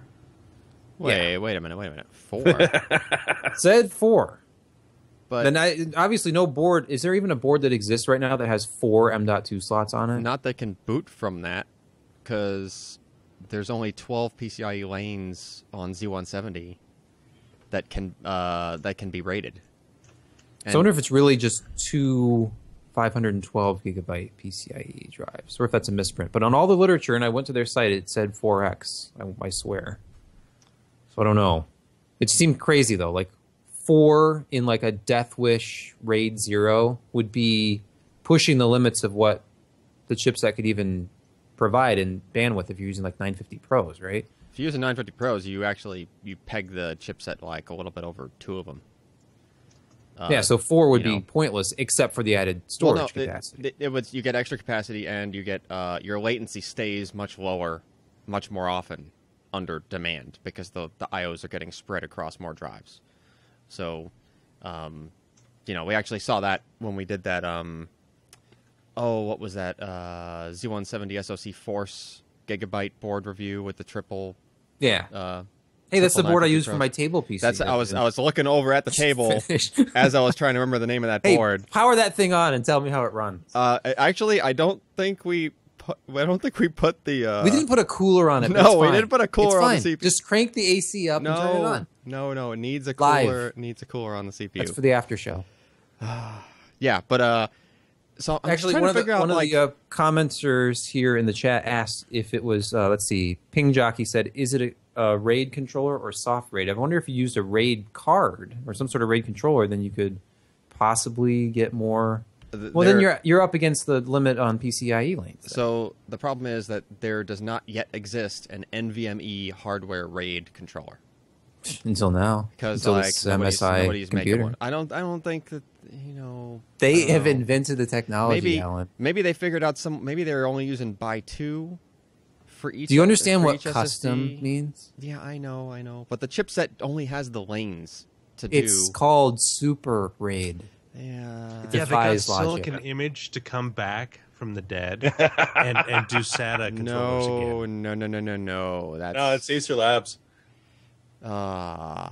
Wait a minute. 4? Said 4. But then obviously no board. Is there even a board that exists right now that has 4 M.2 slots on it? not that can boot from that, because there's only 12 PCIe lanes on Z170 that can be rated. So I wonder if it's really just 2 512 gigabyte PCIe drives, or if that's a misprint. But on all the literature, and I went to their site, it said 4X. I swear. So I don't know. It seemed crazy though. Like 4 in like a Death Wish RAID 0 would be pushing the limits of what the chipset could even provide in bandwidth if you're using like 950 Pros, right? If you use a 950 Pros, you peg the chipset like a little bit over 2 of them. Yeah, so 4 would be pointless except for the added storage capacity. You get extra capacity, and you get your latency stays much lower, much more often under demand, because the IOs are getting spread across more drives. So, we actually saw that when we did that. What was that? Z170 SoC Force gigabyte board review with the triple. Yeah. Hey, that's the board I use for my table PC. I was looking over at the table as I was trying to remember the name of that board. Power that thing on and tell me how it runs. Actually, I don't think we put the. We didn't put a cooler on it. No, we didn't put a cooler on the CPU. Just crank the AC up and turn it on. No, it needs a cooler. It needs a cooler on the CPU. That's for the after show. Yeah, but so I'm actually one of the commenters here in the chat asked if it was. Let's see, Ping Jockey said, "Is it a RAID controller or soft RAID?" I wonder if you used a RAID card or some sort of RAID controller, then you could possibly get more. Well, then you're up against the limit on PCIe lanes. So the problem is that there does not yet exist an NVMe hardware RAID controller. Until now, because nobody's making one. I don't think that they have invented the technology. Alan, maybe they figured out maybe they're only using by 2 for each. Do you understand what SSD. Custom means? Yeah, I know. But the chipset only has the lanes to do. It's called Super RAID. Yeah. They got Silicon Image to come back from the dead and do SATA controllers again. No. It's Acer Labs. Yeah.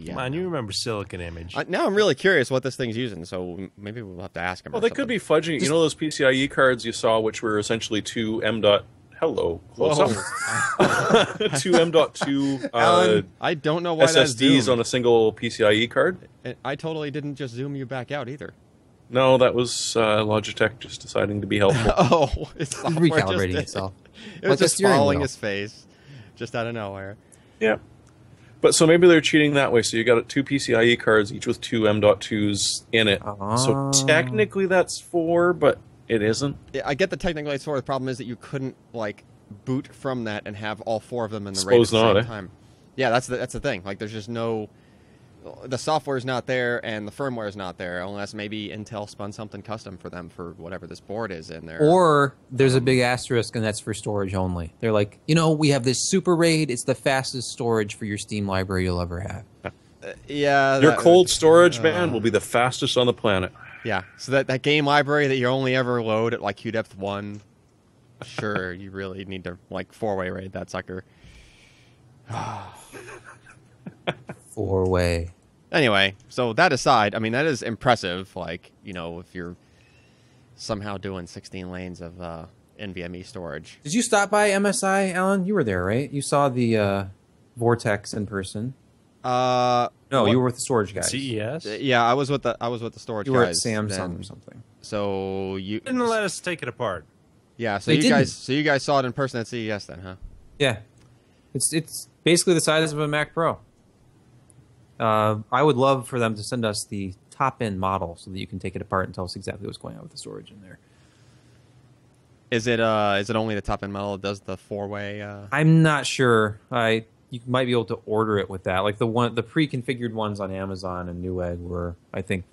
Come on, you remember Silicon Image. Now I'm really curious what this thing's using, so maybe we'll have to ask him. Well, they could be fudging. You know those PCIe cards you saw, which were essentially 2 Hello, close up. 2 M.2 Alan, I don't know why SSDs on a single PCIe card. I totally didn't just zoom you back out either. No, that was Logitech just deciding to be helpful. It's recalibrating itself. It was just following his face, just out of nowhere. Yeah. But so maybe they're cheating that way. So you got 2 PCIe cards, each with 2 M.2s in it. So technically that's 4, but it isn't. I get the technically it's 4. The problem is that you couldn't boot from that and have all 4 of them in the RAID at the same time. Yeah, that's the thing. There's just no. The software is not there and the firmware is not there, unless maybe Intel spun something custom for them for whatever this board is in there. Or there's a big asterisk, and that's for storage only. They're like, we have this Super RAID. It's the fastest storage for your Steam library you'll ever have. Yeah. Your cold storage, man, will be the fastest on the planet. Yeah. So that game library that you only ever load at QDepth 1, sure, you really need to 4-way RAID that sucker. 4-way. Anyway, so that aside, that is impressive. If you're somehow doing 16 lanes of NVMe storage. Did you stop by MSI, Alan? You were there, right? You saw the Vortex in person. No, you were with the storage guys. CES? Yeah, I was with the storage guys. You were at Samsung or something. So you didn't let us take it apart. Yeah, so you guys saw it in person at CES then, huh? Yeah. It's basically the size of a Mac Pro. I would love for them to send us the top-end model so that you can take it apart and tell us exactly what's going on with the storage in there. Is it only the top-end model that does the 4-way? I'm not sure. You might be able to order it with that. The pre-configured ones on Amazon and Newegg were, I think,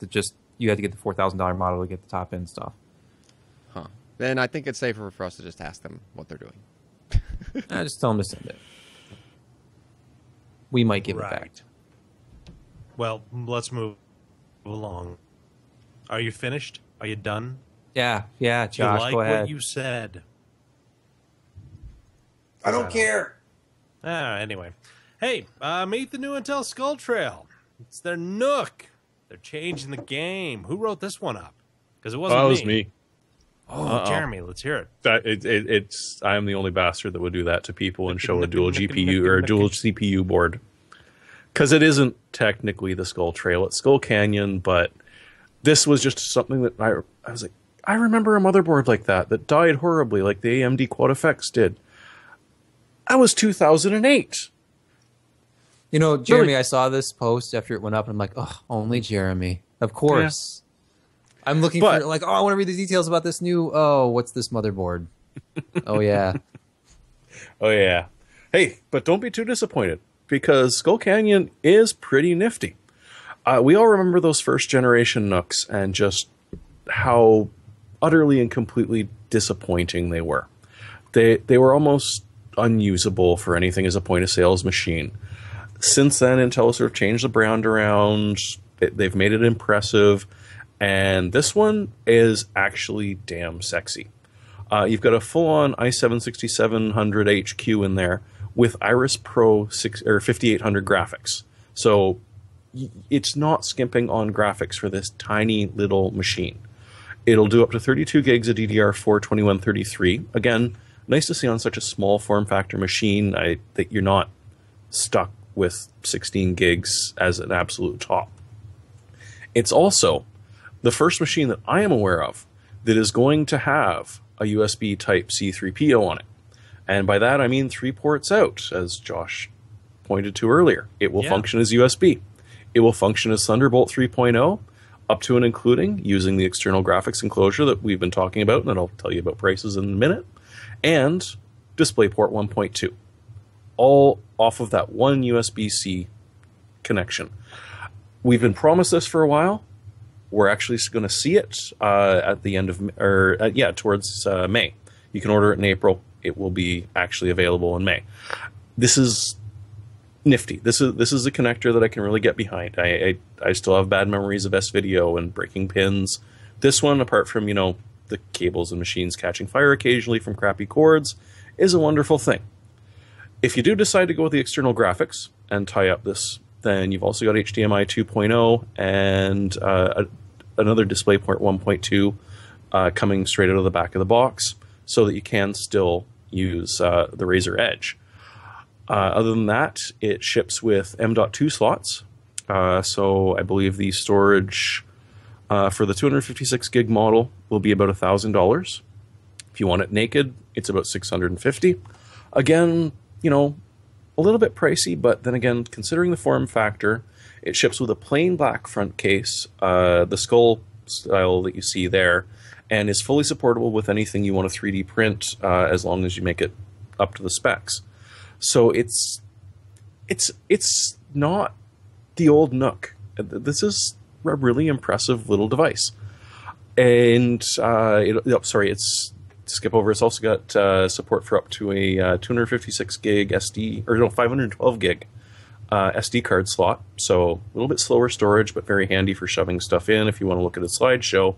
you had to get the $4,000 model to get the top-end stuff. Huh. Then I think it's safer for us to just ask them what they're doing. Just tell them to send it. We might give it back. Well, let's move along. Are you finished? Are you done? Yeah, Josh, you like go ahead. what you said? I don't care. Anyway. Hey, meet the new Intel Skulltrail. It's their Nook. They're changing the game. Who wrote this one up? Because it wasn't me. It was me. Oh, Jeremy, let's hear it. It's I am the only bastard that would do that to people and show a dual GPU or a dual CPU board. Because it isn't technically the Skulltrail, it's Skull Canyon, but this was just something that I was like, I remember a motherboard like that died horribly, like the AMD Quad FX did. That was 2008. You know, Jeremy, Really? I saw this post after it went up, and I'm like, oh, only Jeremy. Of course. Yeah. I'm looking for, I want to read the details about this new, what's this motherboard? Oh, yeah. Oh, yeah. Hey, but don't be too disappointed, because Skull Canyon is pretty nifty. We all remember those first generation Nooks and just how utterly and completely disappointing they were. They were almost unusable for anything as a point of sales machine. Since then, Intel sort of changed the brand around. They've made it impressive, and this one is actually damn sexy. You've got a full-on i7-6700 HQ in there with Iris Pro 5800 graphics. So it's not skimping on graphics for this tiny little machine. It'll do up to 32 gigs of DDR4 2133. Again, nice to see on such a small form factor machine that you're not stuck with 16 gigs as an absolute top. It's also the first machine that I am aware of that is going to have a USB Type-C 3PO on it. And by that I mean 3 ports out, as Josh pointed to earlier. It will function as USB. It will function as Thunderbolt 3.0, up to and including using the external graphics enclosure that we've been talking about, and then I'll tell you about prices in a minute, and DisplayPort 1.2. All off of that one USB-C connection. We've been promised this for a while. We're actually going to see it at the end of, towards May. You can order it in April. It will be actually available in May. This is nifty. This is a connector that I can really get behind. I still have bad memories of S-Video and breaking pins. This one, apart from, the cables and machines catching fire occasionally from crappy cords, is a wonderful thing. If you do decide to go with the external graphics and tie up this, then you've also got HDMI 2.0 and another DisplayPort 1.2 coming straight out of the back of the box, so that you can still use the Razer Edge. Other than that, it ships with M.2 slots. So I believe the storage for the 256 gig model will be about $1,000. If you want it naked, it's about $650. Again, a little bit pricey, but then again, considering the form factor, it ships with a plain black front case, the skull style that you see there, and is fully supportable with anything you want to 3D print as long as you make it up to the specs. So it's not the old Nook. This is a really impressive little device. And it's skip over. It's also got support for up to a 256 gig SD, 512 gig SD card slot. So a little bit slower storage, but very handy for shoving stuff in if you want to look at a slideshow.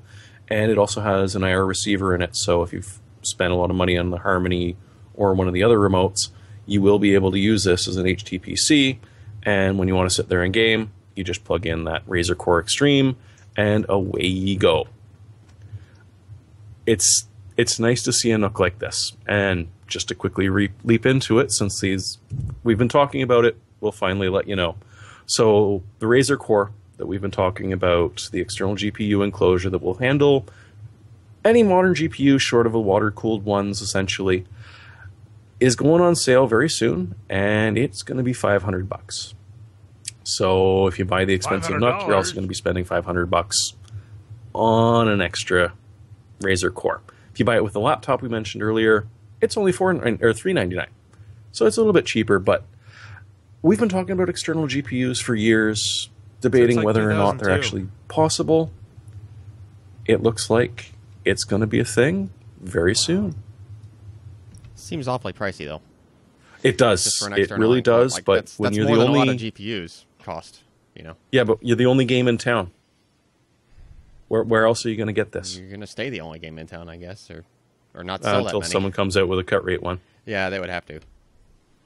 And it also has an IR receiver in it. So if you've spent a lot of money on the Harmony or one of the other remotes, you will be able to use this as an HTPC. And when you want to sit there and game, you just plug in that Razer Core Extreme, and away you go. It's nice to see a Nook like this. And just to quickly leap into it, since we've been talking about it, we'll finally let you know. So the Razer Core that we've been talking about, the external GPU enclosure that will handle any modern GPU short of a water-cooled ones, essentially, is going on sale very soon, and it's going to be $500. So if you buy the expensive Nook, you're also going to be spending $500 on an extra Razer Core. If you buy it with the laptop we mentioned earlier, it's only $399. So it's a little bit cheaper, but we've been talking about external GPUs for years, debating whether or not they're actually possible. It looks like it's going to be a thing very soon. Seems awfully pricey, though. It does. It really does. Like, but when you're the only, a lot of GPUs cost, Yeah, but you're the only game in town. Where else are you going to get this? You're going to stay the only game in town, I guess, or not sell that until many. someone comes out with a cut rate one. Yeah, they would have to.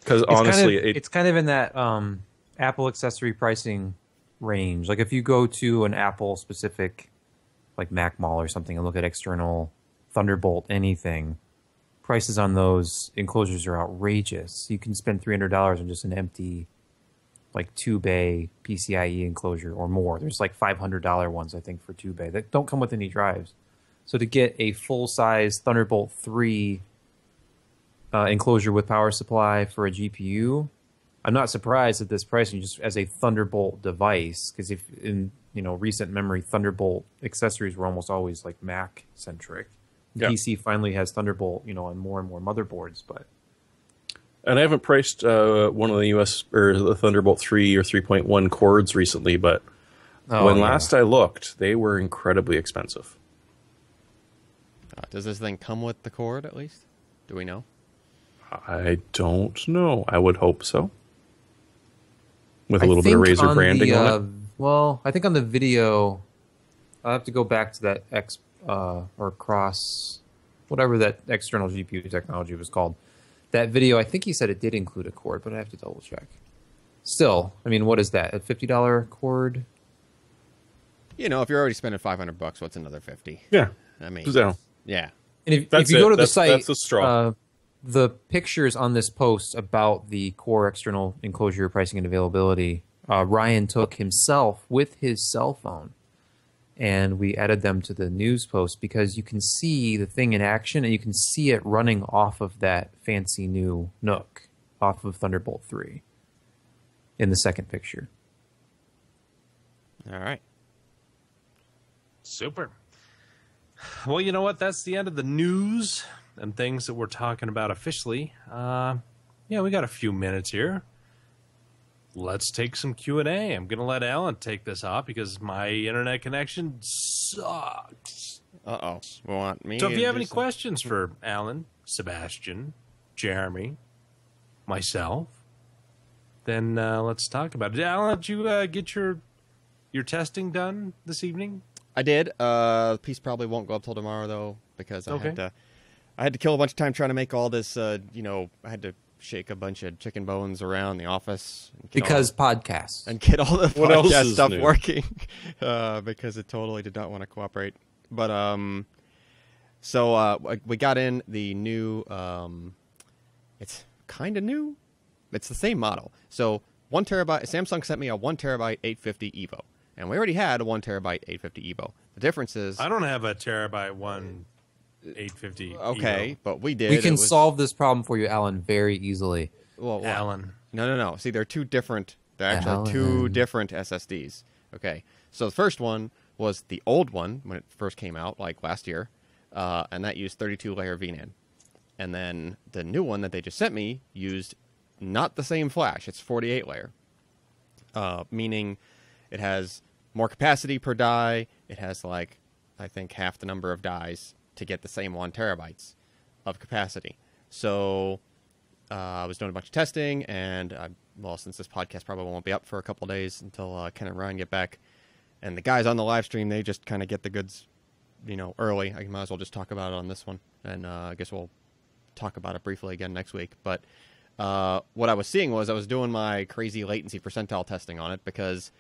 Because honestly, it's kind of in that Apple accessory pricing range. Like if you go to an Apple specific, like Mac Mall or something, and look at external Thunderbolt anything, prices on those enclosures are outrageous. You can spend $300 on just an empty, like 2-bay PCIe enclosure or more. There's like $500 ones, I think, for 2-bay that don't come with any drives. So to get a full-size Thunderbolt 3 enclosure with power supply for a GPU, I'm not surprised at this pricing just as a Thunderbolt device, because if in recent memory, Thunderbolt accessories were almost always like Mac centric. Yeah. PC finally has Thunderbolt, on more and more motherboards, but. And I haven't priced one of the US or the Thunderbolt 3 or 3.1 cords recently, but last I looked, they were incredibly expensive. Does this thing come with the cord at least? Do we know? I don't know. I would hope so. With a little bit of Razer branding on it. Well, I think on the video, I'll have to go back to that or Cross, whatever that external GPU technology was called. That video, I think he said it did include a cord, but I have to double check. Still, I mean, what is that? A $50 cord? If you're already spending $500, what's another $50? Yeah. I mean, yeah. And if you go to the site, that's a straw. The pictures on this post about the core external enclosure pricing and availability, Ryan took himself with his cell phone, and we added them to the news post because you can see the thing in action, and you can see it running off of that fancy new Nook, off of Thunderbolt 3, in the second picture. All right. Super. Well, you know what? That's the end of the news and things that we're talking about officially. We got a few minutes here. Let's take some Q&A. I'm going to let Allyn take this off because my internet connection sucks. Uh-oh. Want me? So if you have any questions for Allyn, Sebastian, Jeremy, myself, then let's talk about it. Allyn, did you get your testing done this evening? I did. The piece probably won't go up till tomorrow, though, because I had to kill a bunch of time trying to make all this, I had to shake a bunch of chicken bones around the office. Podcasts. And get all the podcast stuff working, because it totally did not want to cooperate. But, we got in the new, it's kind of new. It's the same model. So 1 terabyte, Samsung sent me a 1 terabyte 850 EVO. And we already had a 1 terabyte 850 EVO. The difference is... I don't have a terabyte 850 Okay, EVO. But we did. We can solve this problem for you, Allyn, very easily. Well, Allyn. No. See, they're two different... They're actually two different SSDs. Okay. So the first one was the old one when it first came out, like last year. And that used 32-layer VNAND. And then the new one that they just sent me used not the same flash. It's 48-layer. Meaning it has... more capacity per die. It has I think half the number of dies to get the same 1 terabytes of capacity. So I was doing a bunch of testing, and since this podcast probably won't be up for a couple of days until Ken and Ryan get back, and the guys on the live stream, they just kind of get the goods, early. I might as well just talk about it on this one, and I guess we'll talk about it briefly again next week. But what I was seeing was I was doing my crazy latency percentile testing on it because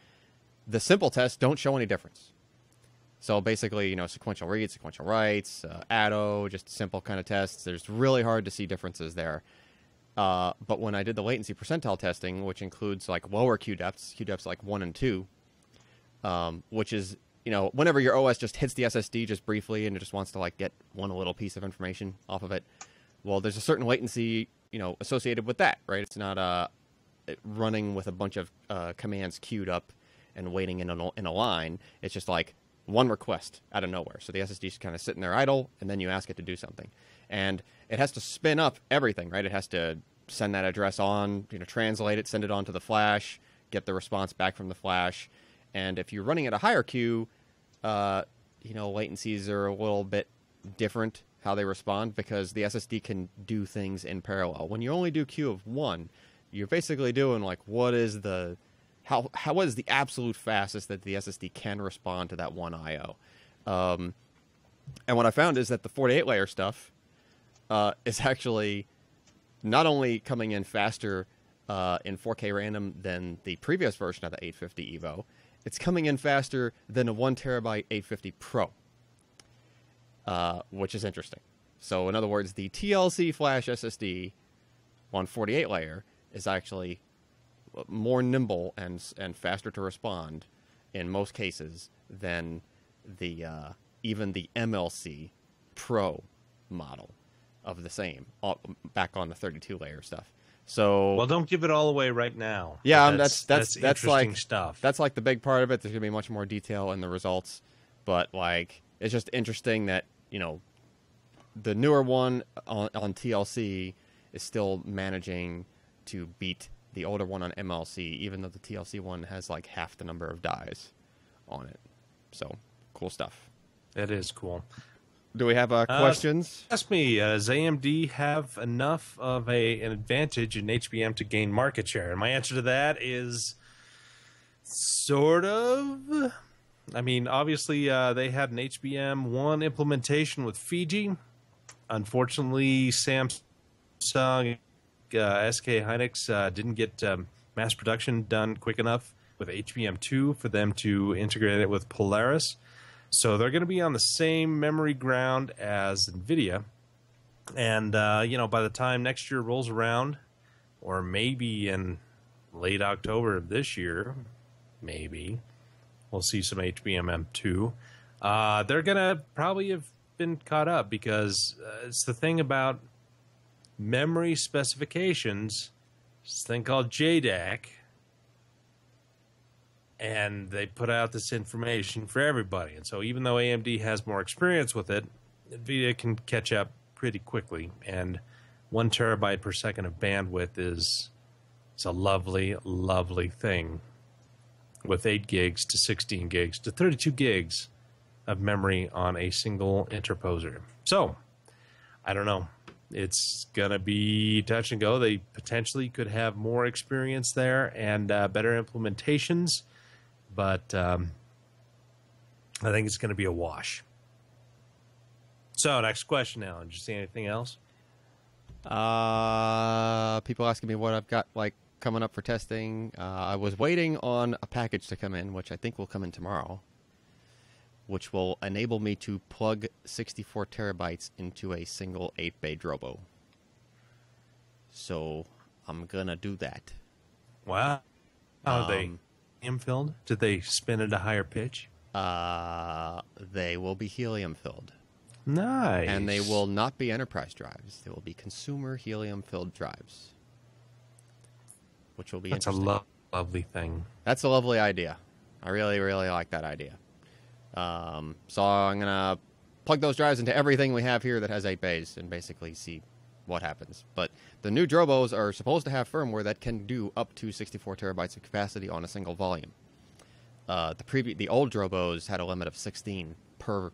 the simple tests don't show any difference. So basically, sequential reads, sequential writes, ADDO, just simple kind of tests. There's really hard to see differences there. But when I did the latency percentile testing, which includes lower queue depths 1 and 2, which is, whenever your OS just hits the SSD just briefly and it just wants to get one little piece of information off of it, well, there's a certain latency, associated with that, right? It's not running with a bunch of commands queued up and waiting in a line. It's just one request out of nowhere. So the SSD is kind of sitting there idle, and then you ask it to do something. And it has to spin up everything, right? It has to send that address on, translate it, send it on to the flash, get the response back from the flash. And if you're running at a higher queue, latencies are a little bit different how they respond because the SSD can do things in parallel. When you only do queue of 1, you're basically doing what is the absolute fastest that the SSD can respond to that one IO. And what I found is that the 48-layer stuff is actually not only coming in faster in 4K random than the previous version of the 850 Evo, it's coming in faster than a 1 terabyte 850 Pro, which is interesting. So in other words, the TLC flash SSD on 48-layer is actually more nimble and faster to respond in most cases than the even the MLC Pro model of the same, back on the 32-layer stuff. So, well, don't give it all away right now. Yeah, that's interesting like stuff. That's like the big part of it. There's gonna be much more detail in the results, but like it's just interesting that the newer one on TLC is still managing to beat the older one on MLC, even though the TLC one has like half the number of dies on it. So cool stuff. That is cool. Do we have questions? Ask me, does AMD have enough of an advantage in HBM to gain market share? And my answer to that is sort of. I mean, obviously, they had an HBM1 implementation with Fiji. Unfortunately, Samsung, SK Hynix didn't get mass production done quick enough with HBM2 for them to integrate it with Polaris. So they're going to be on the same memory ground as NVIDIA. And, by the time next year rolls around, or maybe in late October of this year, maybe, we'll see some HBM2. They're going to probably have been caught up because it's the thing about memory specifications. It's a thing called JDAC. And they put out this information for everybody. And so even though AMD has more experience with it, NVIDIA can catch up pretty quickly. And 1 terabyte per second of bandwidth is a lovely, lovely thing. With 8 gigs to 16 gigs to 32 gigs of memory on a single interposer. So, I don't know. It's going to be touch and go. They potentially could have more experience there and better implementations. But I think it's going to be a wash. So, next question, Alan. Did you see anything else? People asking me what I've got coming up for testing. I was waiting on a package to come in, which I think will come in tomorrow, which will enable me to plug 64 terabytes into a single 8-bay Drobo. So, I'm going to do that. Wow. How they helium-filled? Did they spin at a higher pitch? They will be helium-filled. Nice. And they will not be enterprise drives. They will be consumer helium-filled drives, which will be interesting. That's a lovely thing. That's a lovely idea. I really, really like that idea. So I'm going to plug those drives into everything we have here that has 8 bays and basically see what happens. But the new Drobos are supposed to have firmware that can do up to 64 terabytes of capacity on a single volume. The old Drobos had a limit of 16 per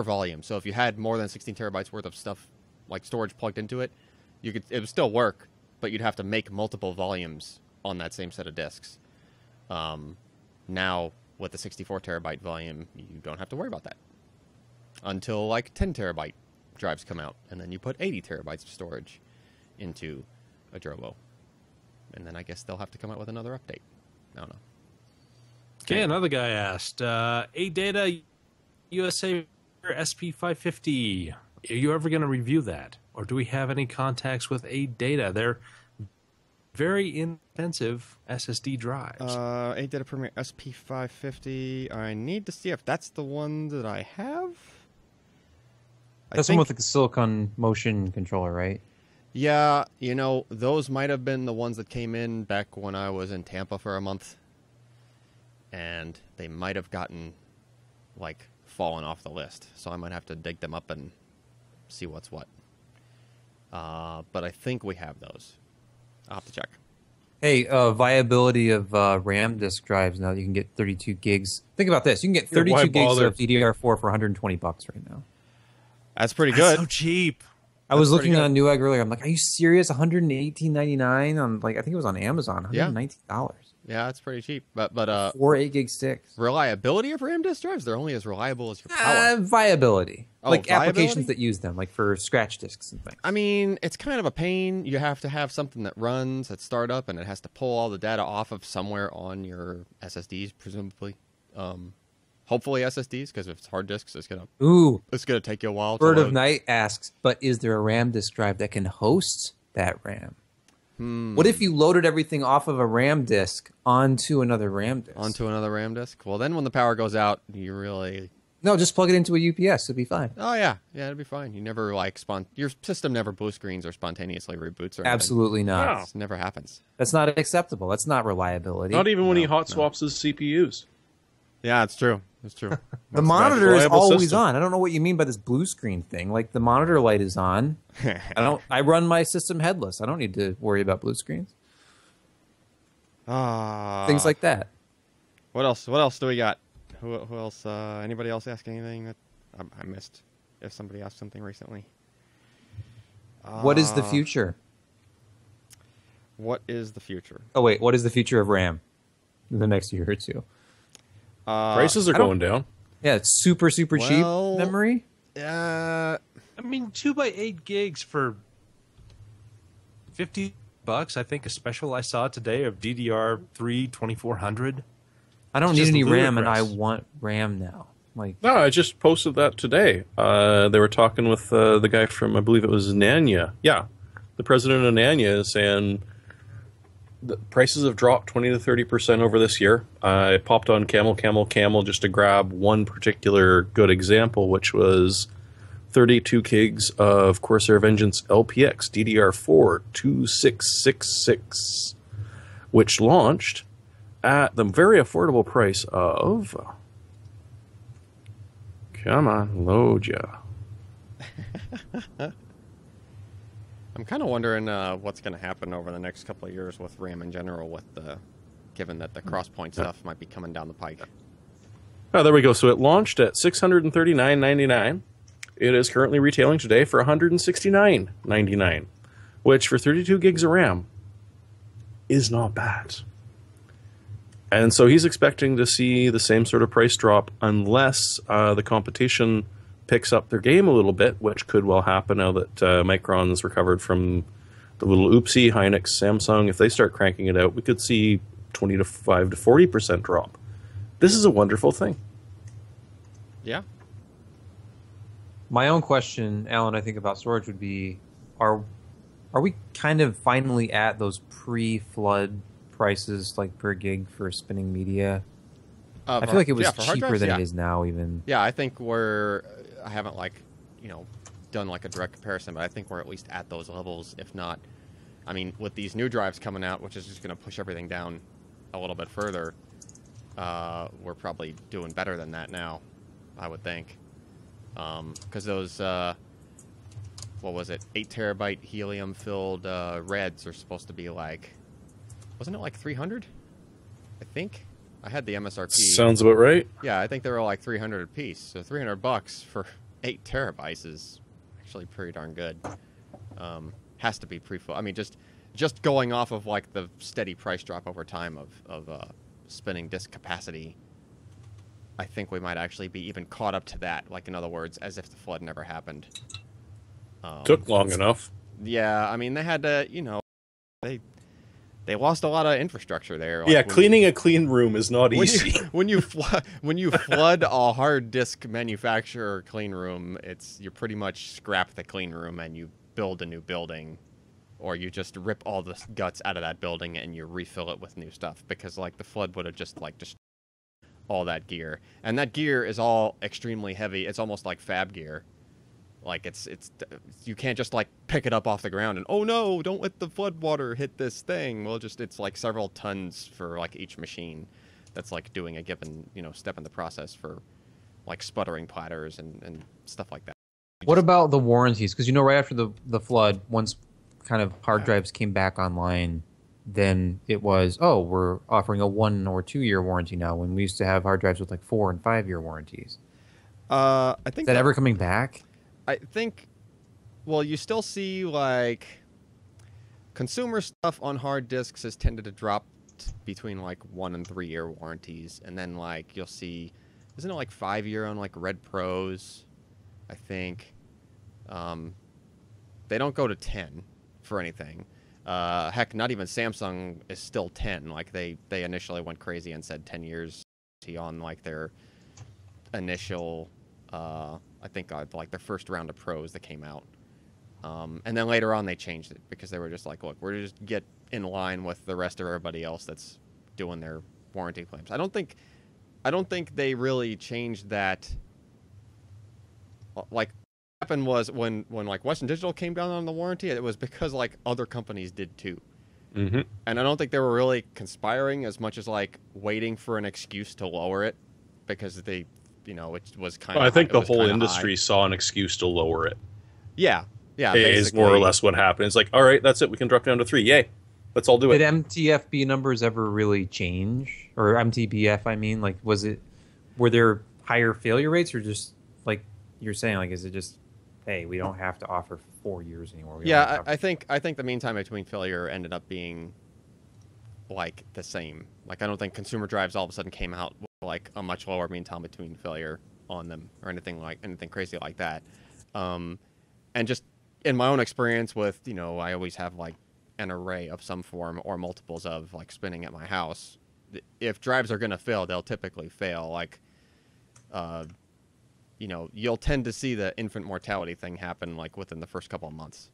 volume. So if you had more than 16 terabytes worth of stuff like storage plugged into it, it would still work, but you'd have to make multiple volumes on that same set of disks. Now with the 64 terabyte volume, you don't have to worry about that until 10 terabyte drives come out, and then you put 80 terabytes of storage into a Drobo, and then I guess they'll have to come out with another update. I don't know. Okay, another guy asked, ADATA USA SP550. Are you ever going to review that, or do we have any contacts with ADATA? They're very inexpensive SSD drives. ADATA Premier SP550. I need to see if that's the one that I have. That's the one with the silicon motion controller, right? Yeah, those might have been the ones that came in back when I was in Tampa for a month. And they might have gotten, fallen off the list. So I might have to dig them up and see what's what. But I think we have those. I'll have to check. Hey, viability of RAM disk drives now. You can get 32 gigs. Think about this. You can get 32 gigs of DDR4 for $120 right now. That's pretty good. That's so cheap. I was looking on Newegg earlier. I'm like, are you serious? $118.99 on I think it was on Amazon. $119. Yeah, it's pretty cheap. But 4 8-gig sticks. Reliability of RAM disk drives, they're only as reliable as your power. Viability. Like viability? Applications that use them, like for scratch disks and things. I mean, it's kind of a pain. You have to have something that runs at startup, and it has to pull all the data off of somewhere on your SSDs, presumably. Hopefully SSDs, because if it's hard disks, it's gonna take you a while. Bird of Night asks, but is there a RAM disk drive that can host that RAM? What if you loaded everything off of a RAM disk onto another RAM disk? Onto another RAM disk? Well, then when the power goes out, you really... No, just plug it into a UPS. It'll be fine. Oh, yeah. Yeah, it'll be fine. You never, your system never blue screens or spontaneously reboots or anything. Absolutely not. It never happens. That's not acceptable. That's not reliability. Not even when he hot swaps his CPUs. Yeah, it's true. It's true. The monitor is always on. I don't know what you mean by this blue screen thing. Like, the monitor light is on. I run my system headless. I don't need to worry about blue screens. Things like that. What else? What else do we got? Who else? Anybody else ask anything that I missed? If somebody asked something recently. What is the future? What is the future? Oh, wait. What is the future of RAM in the next year or two? Prices are going down. Yeah, it's super cheap memory. I mean, 2x8 gigs for $50. I think a special I saw today of DDR3 2400. I don't need any RAM, and I want RAM now. Like, no, I just posted that today. They were talking with the guy from, I believe it was Nanya. Yeah, the president of Nanya is saying the prices have dropped 20 to 30% over this year. I popped on Camel just to grab one particular good example, which was 32 gigs of Corsair Vengeance LPX DDR4 2666, which launched at the very affordable price of... Come on, load ya. I'm kind of wondering what's going to happen over the next couple of years with RAM in general, given that the Crosspoint stuff might be coming down the pike. Oh, there we go. So it launched at $639.99. It is currently retailing today for $169.99, which for 32 gigs of RAM is not bad. And so he's expecting to see the same sort of price drop unless the competition picks up their game a little bit, which could well happen now that Micron's recovered from the little oopsie. Hynix, Samsung, if they start cranking it out, we could see 25 to 40% drop. This is a wonderful thing. Yeah. My own question, Alan, I think about storage would be, are we kind of finally at those pre-flood prices, like per gig for spinning media? I feel like it was cheaper than it is now, even. Yeah, I think I haven't done like a direct comparison, but I think we're at least at those levels, if not. I mean, with these new drives coming out, which is just going to push everything down a little bit further, we're probably doing better than that now, I would think. Because those, what was it, 8 terabyte helium-filled Reds are supposed to be like, wasn't it like 300? I think. I had the MSRP. Sounds about right. Yeah, I think they were like 300 a piece. So $300 for 8 terabytes is actually pretty darn good. Has to be pre-full. I mean, just going off of like the steady price drop over time of spinning disk capacity, I think we might actually be even caught up to that. Like, in other words, as if the flood never happened. Took long enough. Yeah, I mean, they had to, they lost a lot of infrastructure there. Like, yeah, cleaning a clean room is not easy. When you flood a hard disk manufacturer clean room, you pretty much scrap the clean room and you build a new building, or you just rip all the guts out of that building and you refill it with new stuff, because like the flood would have just all that gear, and that gear is all extremely heavy. It's almost like fab gear. Like it's you can't just like pick it up off the ground and, oh no, don't let the flood water hit this thing. Well, it's like several tons for like each machine that's like doing a given step in the process for like sputtering platters and stuff like that. What about the warranties? Because right after the flood, once kind of hard drives came back online, then it was, oh, we're offering a 1 or 2 year warranty now, when we used to have hard drives with like 4 and 5 year warranties. I think is that ever coming back? I think, well, you still see like consumer stuff on hard disks has tended to drop between like 1 and 3 year warranties, and then like you'll see, isn't it like 5-year on like Red Pros? I think. They don't go to 10 for anything. Heck, not even Samsung is still 10. Like they initially went crazy and said 10 years on like their initial, I think like their first round of Pros that came out. And then later on they changed it because they were just like, look, we're just get in line with the rest of everybody else that's doing their warranty claims. I don't think they really changed that. Like, what happened was when like Western Digital came down on the warranty, it was because like other companies did too. Mm-hmm. And I don't think they were really conspiring as much as like waiting for an excuse to lower it, because they, you know, it was kind of. I think the whole industry saw an excuse to lower it. Yeah, is more or less what happened. It's like, all right, that's it. We can drop down to 3. Yay, let's all do it. Did MTFB numbers ever really change, or MTBF? I mean, like, were there higher failure rates, or just like you're saying, like, is it just, hey, we don't have to offer 4 years anymore? Yeah, I think the mean time between failure ended up being like the same. Like, I don't think consumer drives all of a sudden came out with like a much lower mean time between failure on them or anything crazy like that. And just in my own experience with, you know, I always have like an array of some form or multiples of like spinning at my house. If drives are going to fail, they'll typically fail. Like, you know, you'll tend to see the infant mortality thing happen like within the first couple of months.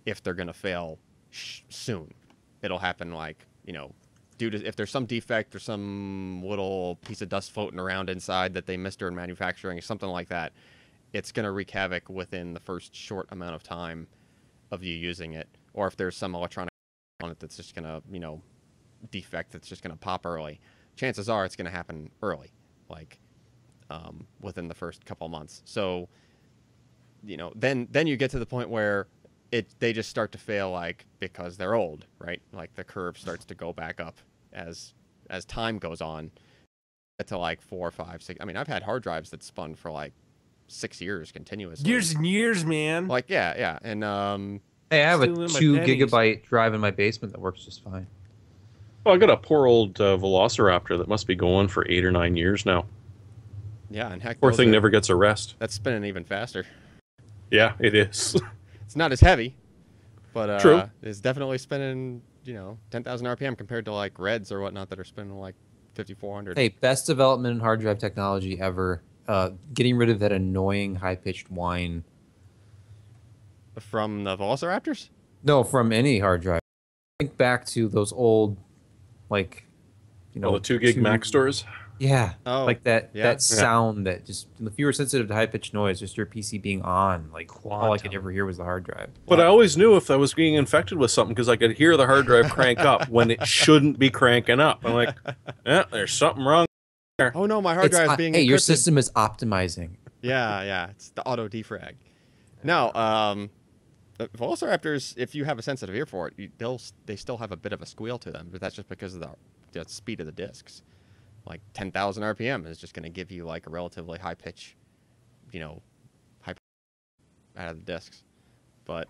If they're going to fail soon, it'll happen like, you know, due to if there's some defect or some little piece of dust floating around inside that they missed during manufacturing or something like that, it's going to wreak havoc within the first short amount of time of you using it. Or if there's some electronic on it that's just going to, you know, defect that's just going to pop early, chances are it's going to happen early, like within the first couple months. So, you know, then you get to the point where they just start to fail, like, because they're old, right? Like the curve starts to go back up as time goes on. Get to like 4, 5, 6. I mean, I've had hard drives that spun for like 6 years continuously. Years and years, man. Like, yeah. And hey, I have a Still in my 2 pennies. gigabyte drive in my basement that works just fine. Well, I got a poor old Velociraptor that must be going for 8 or 9 years now. yeah, and heck, Poor thing never gets a rest. that's spinning even faster. Yeah, it is. It's not as heavy, but True. It's definitely spinning, you know, 10,000 RPM compared to like Reds or whatnot that are spinning like 5,400. Hey, best development in hard drive technology ever. Getting rid of that annoying high-pitched whine. From the Velociraptors? No, from any hard drive. Think back to those old, like, you know, All the 2 gig Mac stores. Yeah, Oh, like that yeah. that sound that just, if you were sensitive to high pitched noise, just your PC being on, like all I could ever hear was the hard drive. But I always knew if I was being infected with something because I could hear the hard drive crank up when it shouldn't be cranking up. I'm like, yeah, there's something wrong there. Oh no, my hard drive is being hey, your encrypted. system is optimizing. Yeah, it's the auto defrag. No, the Velociraptors, if you have a sensitive ear for it, they still have a bit of a squeal to them, but that's just because of the speed of the discs. Like 10,000 RPM is just going to give you like a relatively high pitch, you know, out of the discs. But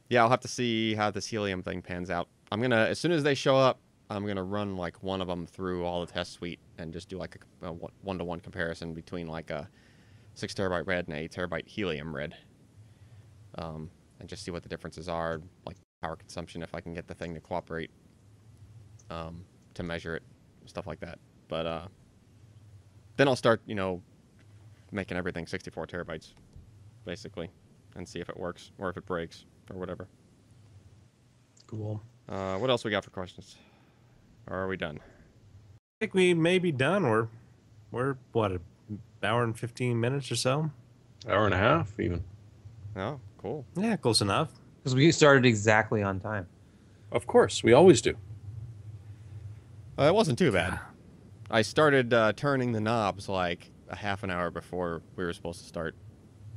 yeah, I'll have to see how this helium thing pans out. I'm gonna, as soon as they show up, I'm gonna run like one of them through all the test suite and just do like a 1-to-1 comparison between like a 6 terabyte red and a 8 terabyte helium red, and just see what the differences are, like power consumption, if I can get the thing to cooperate. To measure it, stuff like that. But then I'll start, you know, making everything 64 terabytes, basically, and see if it works or if it breaks or whatever. Cool. What else we got for questions? Or are we done? I think we may be done. We're what, an hour and 15 minutes or so? Hour and a half, even. Oh, cool. Yeah, close enough. Because we started exactly on time. Of course, we always do. It wasn't too bad. I started turning the knobs like a half an hour before we were supposed to start.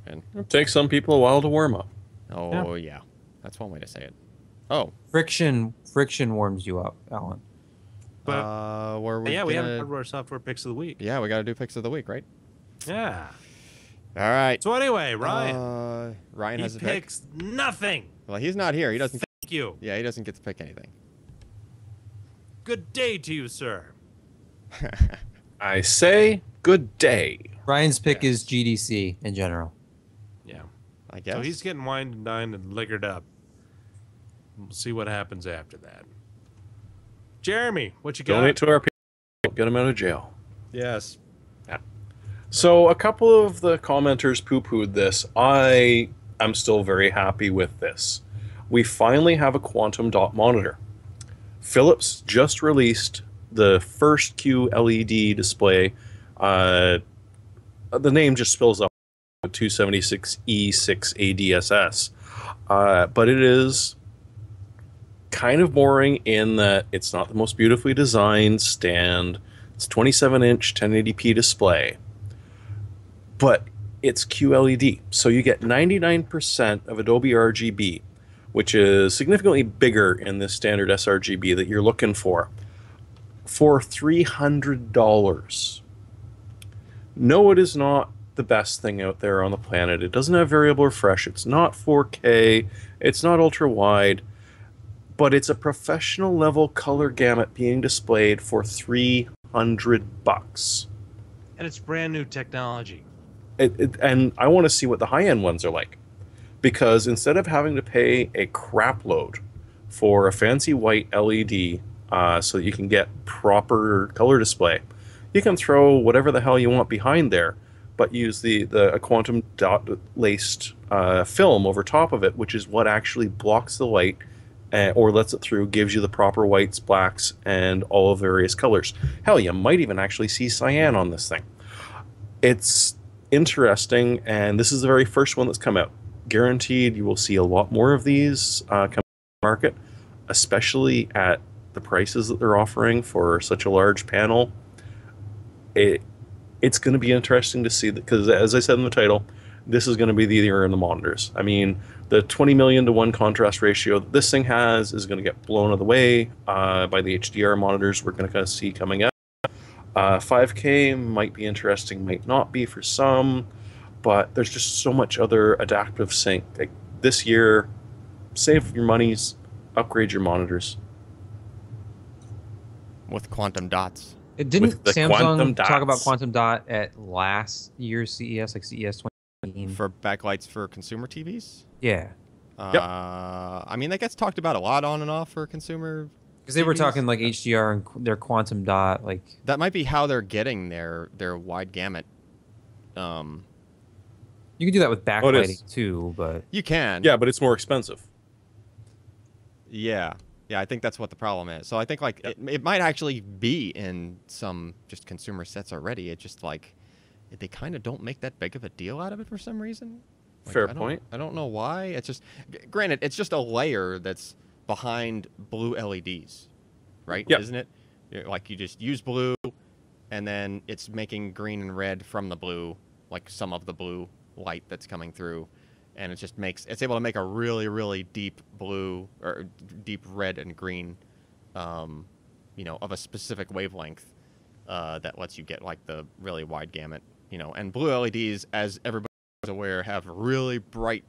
And It takes some people a while to warm up. oh yeah, that's one way to say it. Oh, Friction warms you up, Alan. But where we? yeah, we have hardware software picks of the week. Yeah, we got to do picks of the week, right? Yeah. All right. So anyway, Ryan. Ryan He has a pick. picks nothing. Well, he's not here. He doesn't. Thank you. Yeah, he doesn't get to pick anything. good day to you, sir. I say good day. Ryan's pick is GDC in general. Yeah. I guess. So he's getting wined and dined and liquored up. We'll see what happens after that. Jeremy, what you got? Donate to our people. Get them out of jail. Yes. Yeah. So a couple of the commenters poo-pooed this. I am still very happy with this. We finally have a quantum dot monitor. Philips just released the first QLED display. The name just spills out 276E6 ADSS. But it is kind of boring in that it's not the most beautifully designed stand. It's 27-inch 1080p display. But it's QLED. So you get 99% of Adobe RGB, which is significantly bigger in this standard sRGB that you're looking for $300. No, it is not the best thing out there on the planet. It doesn't have variable refresh. It's not 4K. It's not ultra wide. But it's a professional level color gamut being displayed for $300. And it's brand new technology. And I want to see what the high-end ones are like. Because instead of having to pay a crap load for a fancy white LED so that you can get proper color display, you can throw whatever the hell you want behind there, but use a quantum dot laced film over top of it, which is what actually blocks the light or lets it through, gives you the proper whites, blacks, and all of the various colors. Hell, you might even actually see cyan on this thing. It's interesting, and this is the very first one that's come out. Guaranteed you will see a lot more of these come to the market, especially at the prices that they're offering for such a large panel. It's going to be interesting to see, because as I said in the title, this is going to be the year in the monitors. I mean, the 20 million to 1 contrast ratio that this thing has is going to get blown out of the way by the HDR monitors we're going to see coming out. 5K might be interesting, might not be for some, but there's just so much other adaptive sync. Like this year, save your monies, upgrade your monitors. With quantum dots. Didn't Samsung talk about quantum dot at last year's CES, like CES 2018? For backlights for consumer TVs? Yeah. Yep. I mean, that gets talked about a lot on and off for consumer. Because they were talking like HDR and their quantum dot, like that might be how they're getting their wide gamut. You can do that with backlighting too, but you can. Yeah, but it's more expensive. Yeah, I think that's what the problem is. So I think like it might actually be in some just consumer sets already. It's just like they kind of don't make that big of a deal out of it for some reason. Like, Fair point. I don't know why. It's just, granted, it's just a layer that's behind blue LEDs, right? Yep. Isn't it? Like you just use blue, and then it's making green and red from the blue, like some of the blue light that's coming through, and it's able to make a really, really deep blue or deep red and green, of a specific wavelength that lets you get like the really wide gamut, And blue LEDs, as everybody is aware, have really bright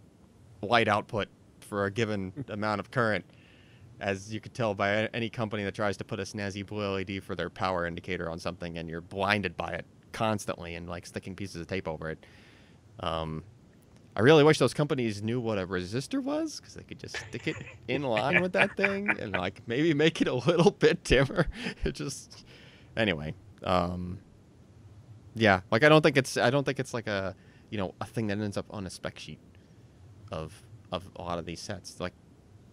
light output for a given amount of current, as you could tell by any company that tries to put a snazzy blue LED for their power indicator on something, and you're blinded by it constantly and like sticking pieces of tape over it. I really wish those companies knew what a resistor was, because they could just stick it in line with that thing and like maybe make it a little bit dimmer. It just, anyway. Yeah, like I don't think it's like a a thing that ends up on a spec sheet of a lot of these sets. Like,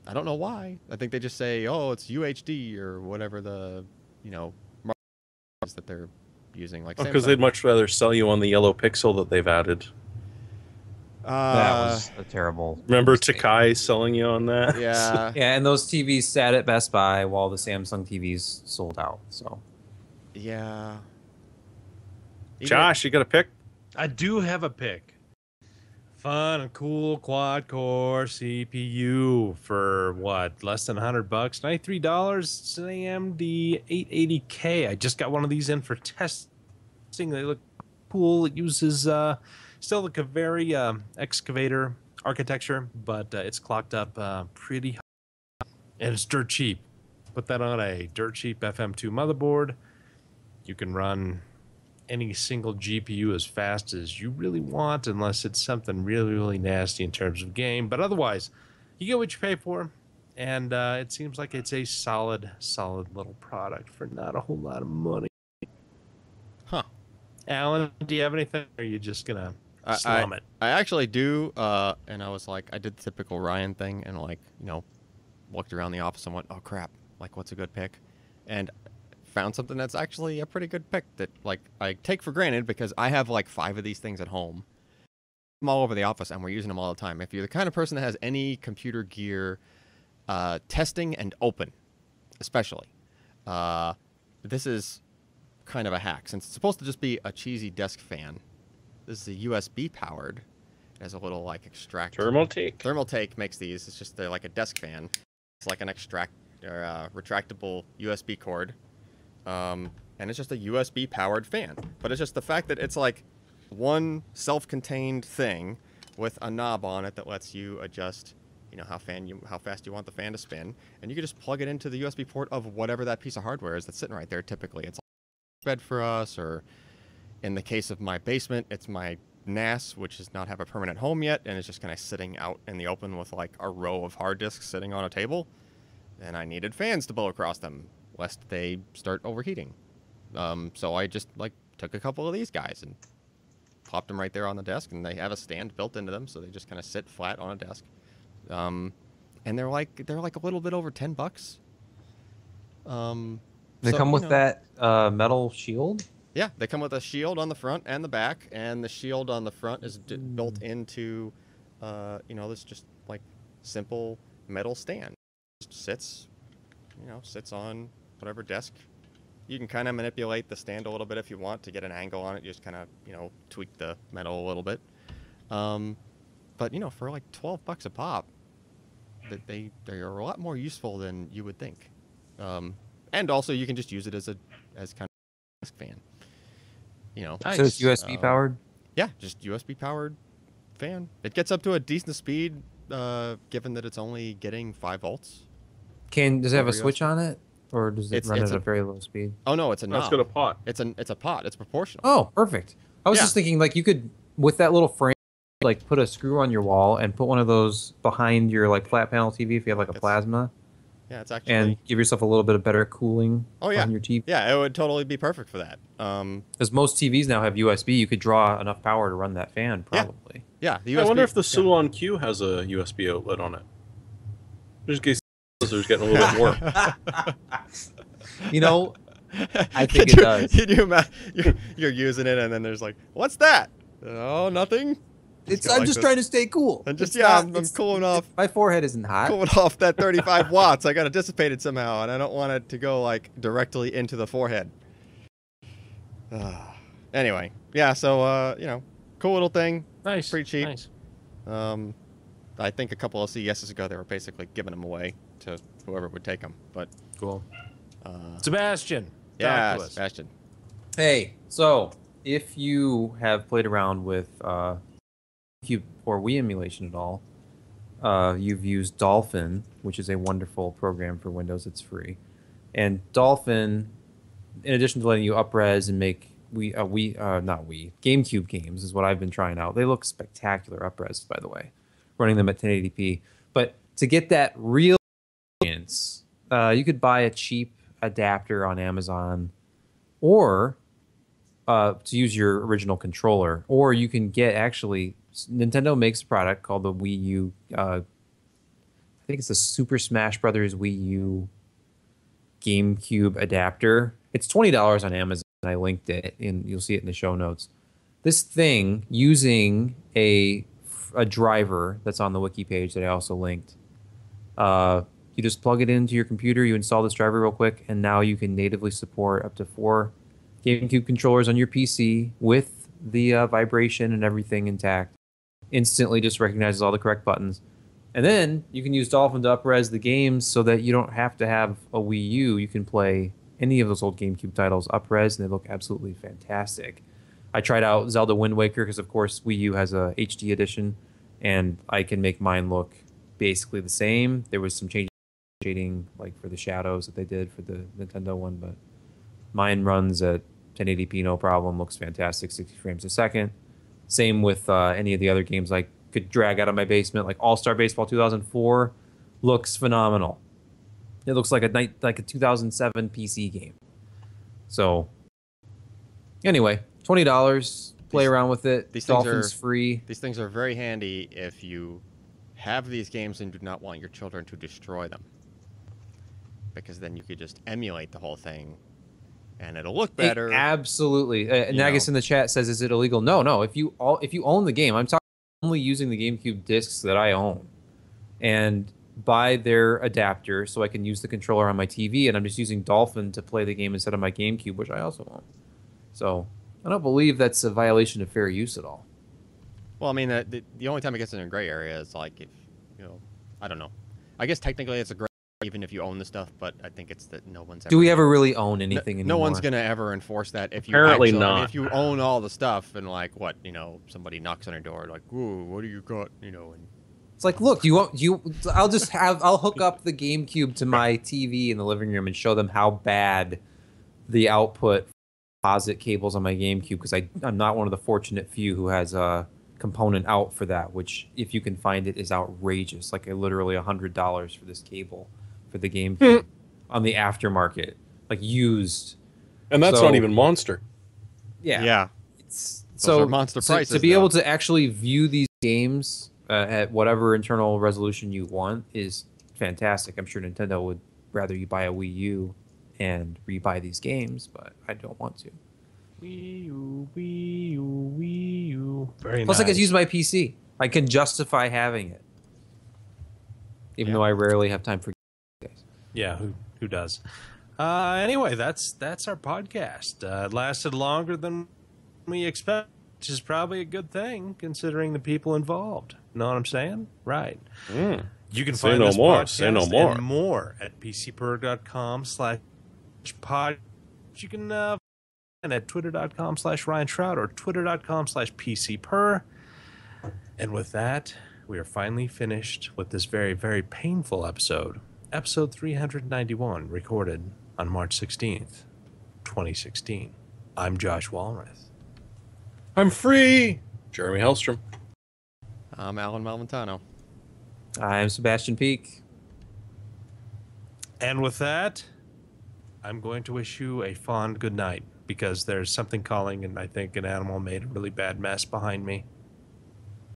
I don't know why. I think they just say, oh, it's UHD or whatever the markers that they're using. Like, because they'd much rather sell you on the yellow pixel that they've added. That was a terrible. Remember mistake. Takai selling you on that? Yeah. Yeah, and those TVs sat at Best Buy while the Samsung TVs sold out. So. Yeah. Josh, you got a pick? I do have a pick. Fun and cool quad-core CPU for what? Less than $100? $93. It's an AMD 880K. I just got one of these in for testing. They look cool. It uses still like a very excavator architecture, but it's clocked up pretty high. And it's dirt cheap. Put that on a dirt cheap FM2 motherboard. You can run any single GPU as fast as you really want, unless it's something really, really nasty in terms of game. But otherwise, you get what you pay for, and it seems like it's a solid little product for not a whole lot of money. Huh. Alan, do you have anything, or are you just gonna slum it? I actually do, and I was like, I did the typical Ryan thing, and like, looked around the office and went, oh crap, like what's a good pick? And found something that's actually a pretty good pick that like I take for granted because I have like 5 of these things at home. I'm all over the office and we're using them all the time. If you're the kind of person that has any computer gear, testing and open, especially, this is kind of a hack. Since it's supposed to just be a cheesy desk fan, this is a USB powered. It has a little like extract. Thermaltake makes these. It's just they're like a desk fan. It's like an retractable USB cord. And it's just a USB powered fan. But it's just the fact that it's like one self-contained thing with a knob on it that lets you adjust, how fast you want the fan to spin, and you can just plug it into the USB port of whatever that piece of hardware is that's sitting right there. Typically, it's a bed for us, or in the case of my basement, it's my NAS, which does not have a permanent home yet, and it's just kind of sitting out in the open with like a row of hard disks sitting on a table, and I needed fans to blow across them lest they start overheating. So I just like took a couple of these guys and plopped them right there on the desk, and they have a stand built into them, so they just kind of sit flat on a desk. And they're like a little bit over $10. They come with that metal shield? Yeah, they come with a shield on the front and the back, and the shield on the front is built into, this just like simple metal stand. Just sits on whatever desk. You can kind of manipulate the stand a little bit if you want to get an angle on it. You just kind of, tweak the metal a little bit. But, for like $12 a pop, they are a lot more useful than you would think. And also you can just use it as kind of a desk fan. Nice. So it's USB powered? Yeah, just USB powered fan. It gets up to a decent speed, given that it's only getting 5 volts. Does it have a switch on it? Or does it run at a very low speed? Oh no, it's a knob. It's got a pot. It's a pot. It's proportional. Oh, perfect. I was just thinking like you could, with that little frame, like put a screw on your wall and put one of those behind your like flat panel TV if you have like a plasma. Yeah, it's actually, and give yourself a little bit of better cooling on your TV. Yeah, it would totally be perfect for that. Because most TVs now have USB. You could draw enough power to run that fan, probably. Yeah, I wonder if the Sulon Q has a USB outlet on it. Just in case there's getting a little bit warm. I think it does. Can you imagine you're using it and then there's like, what's that? Oh, nothing. I'm just trying to stay cool. And I'm cooling off. My forehead isn't hot. Cooling off that 35 watts. I got to dissipate it somehow, and I don't want it to go like directly into the forehead. Anyway, yeah. So cool little thing. Nice. Pretty cheap. Nice. I think a couple of CESs ago they were basically giving them away to whoever would take them. But cool. Sebastian. Yeah, Sebastian. Hey, so if you have played around with Cube or Wii emulation at all, you've used Dolphin, which is a wonderful program for Windows. It's free. And Dolphin, in addition to letting you up-res and make GameCube games is what I've been trying out. They look spectacular up-res, by the way, running them at 1080p. But to get that real experience, you could buy a cheap adapter on Amazon, or to use your original controller, or you can get Nintendo makes a product called the Wii U. I think it's the Super Smash Brothers Wii U GameCube adapter. It's $20 on Amazon. I linked it, and you'll see it in the show notes. This thing, using a driver that's on the wiki page that I also linked, you just plug it into your computer, you install this driver real quick, and now you can natively support up to 4 GameCube controllers on your PC with the vibration and everything intact. Instantly just recognizes all the correct buttons. And then you can use Dolphin to up-res the games so that you don't have to have a Wii U. You can play any of those old GameCube titles up-res, and they look absolutely fantastic. I tried out Zelda Wind Waker because, of course, Wii U has a HD edition, and I can make mine look basically the same. There was some changes shading like for the shadows that they did for the Nintendo one, but mine runs at 1080p no problem, looks fantastic, 60 frames a second. Same with any of the other games I could drag out of my basement, like All-Star Baseball 2004 looks phenomenal. It looks like a 2007 PC game. So anyway, $20, play around with it. Dolphin's free. These things are very handy if you have these games and do not want your children to destroy them, because then you could just emulate the whole thing and it'll look better. Absolutely. Nagus in the chat says, is it illegal? No. If you own the game, I'm talking only using the GameCube discs that I own, and buy their adapter so I can use the controller on my TV, and I'm just using Dolphin to play the game instead of my GameCube, which I also own. So I don't believe that's a violation of fair use at all. Well, I mean, the only time it gets in a gray area is like if, I don't know. I guess technically it's a gray even if you own the stuff, but I think it's that no one's ever... Do we ever really own anything anymore? No one's going to ever enforce that. If you Apparently not. I mean, if you own all the stuff and like, what, somebody knocks on your door like, ooh, what do you got, and... It's like, look, I'll hook up the GameCube to my TV in the living room and show them how bad the output composite cables on my GameCube, because I'm not one of the fortunate few who has a component out for that, which, if you can find it, is outrageous. Like literally $100 for this cable for the GameCube on the aftermarket, like used. And that's not even Monster. Yeah. So monster prices. To be able to actually view these games at whatever internal resolution you want is fantastic. I'm sure Nintendo would rather you buy a Wii U and rebuy these games, but I don't want to. Wii U. Very Plus, nice. I can use my PC. I can justify having it, even though I rarely have time for games. Yeah, who does? Anyway, that's our podcast. It lasted longer than we expected, which is probably a good thing considering the people involved. Know what I'm saying? Right. You can find this podcast and more at pcper.com/pod. You can find at twitter.com/Ryan Shroud or twitter.com/pcper. And with that, we are finally finished with this very, very painful episode 391, recorded on March 16th, 2016. I'm Josh Walrath. I'm free. Jeremy Hellstrom. I'm Allyn Malventano. I'm Sebastian Peak. And with that, I'm going to wish you a fond good night, because there's something calling, and I think an animal made a really bad mess behind me.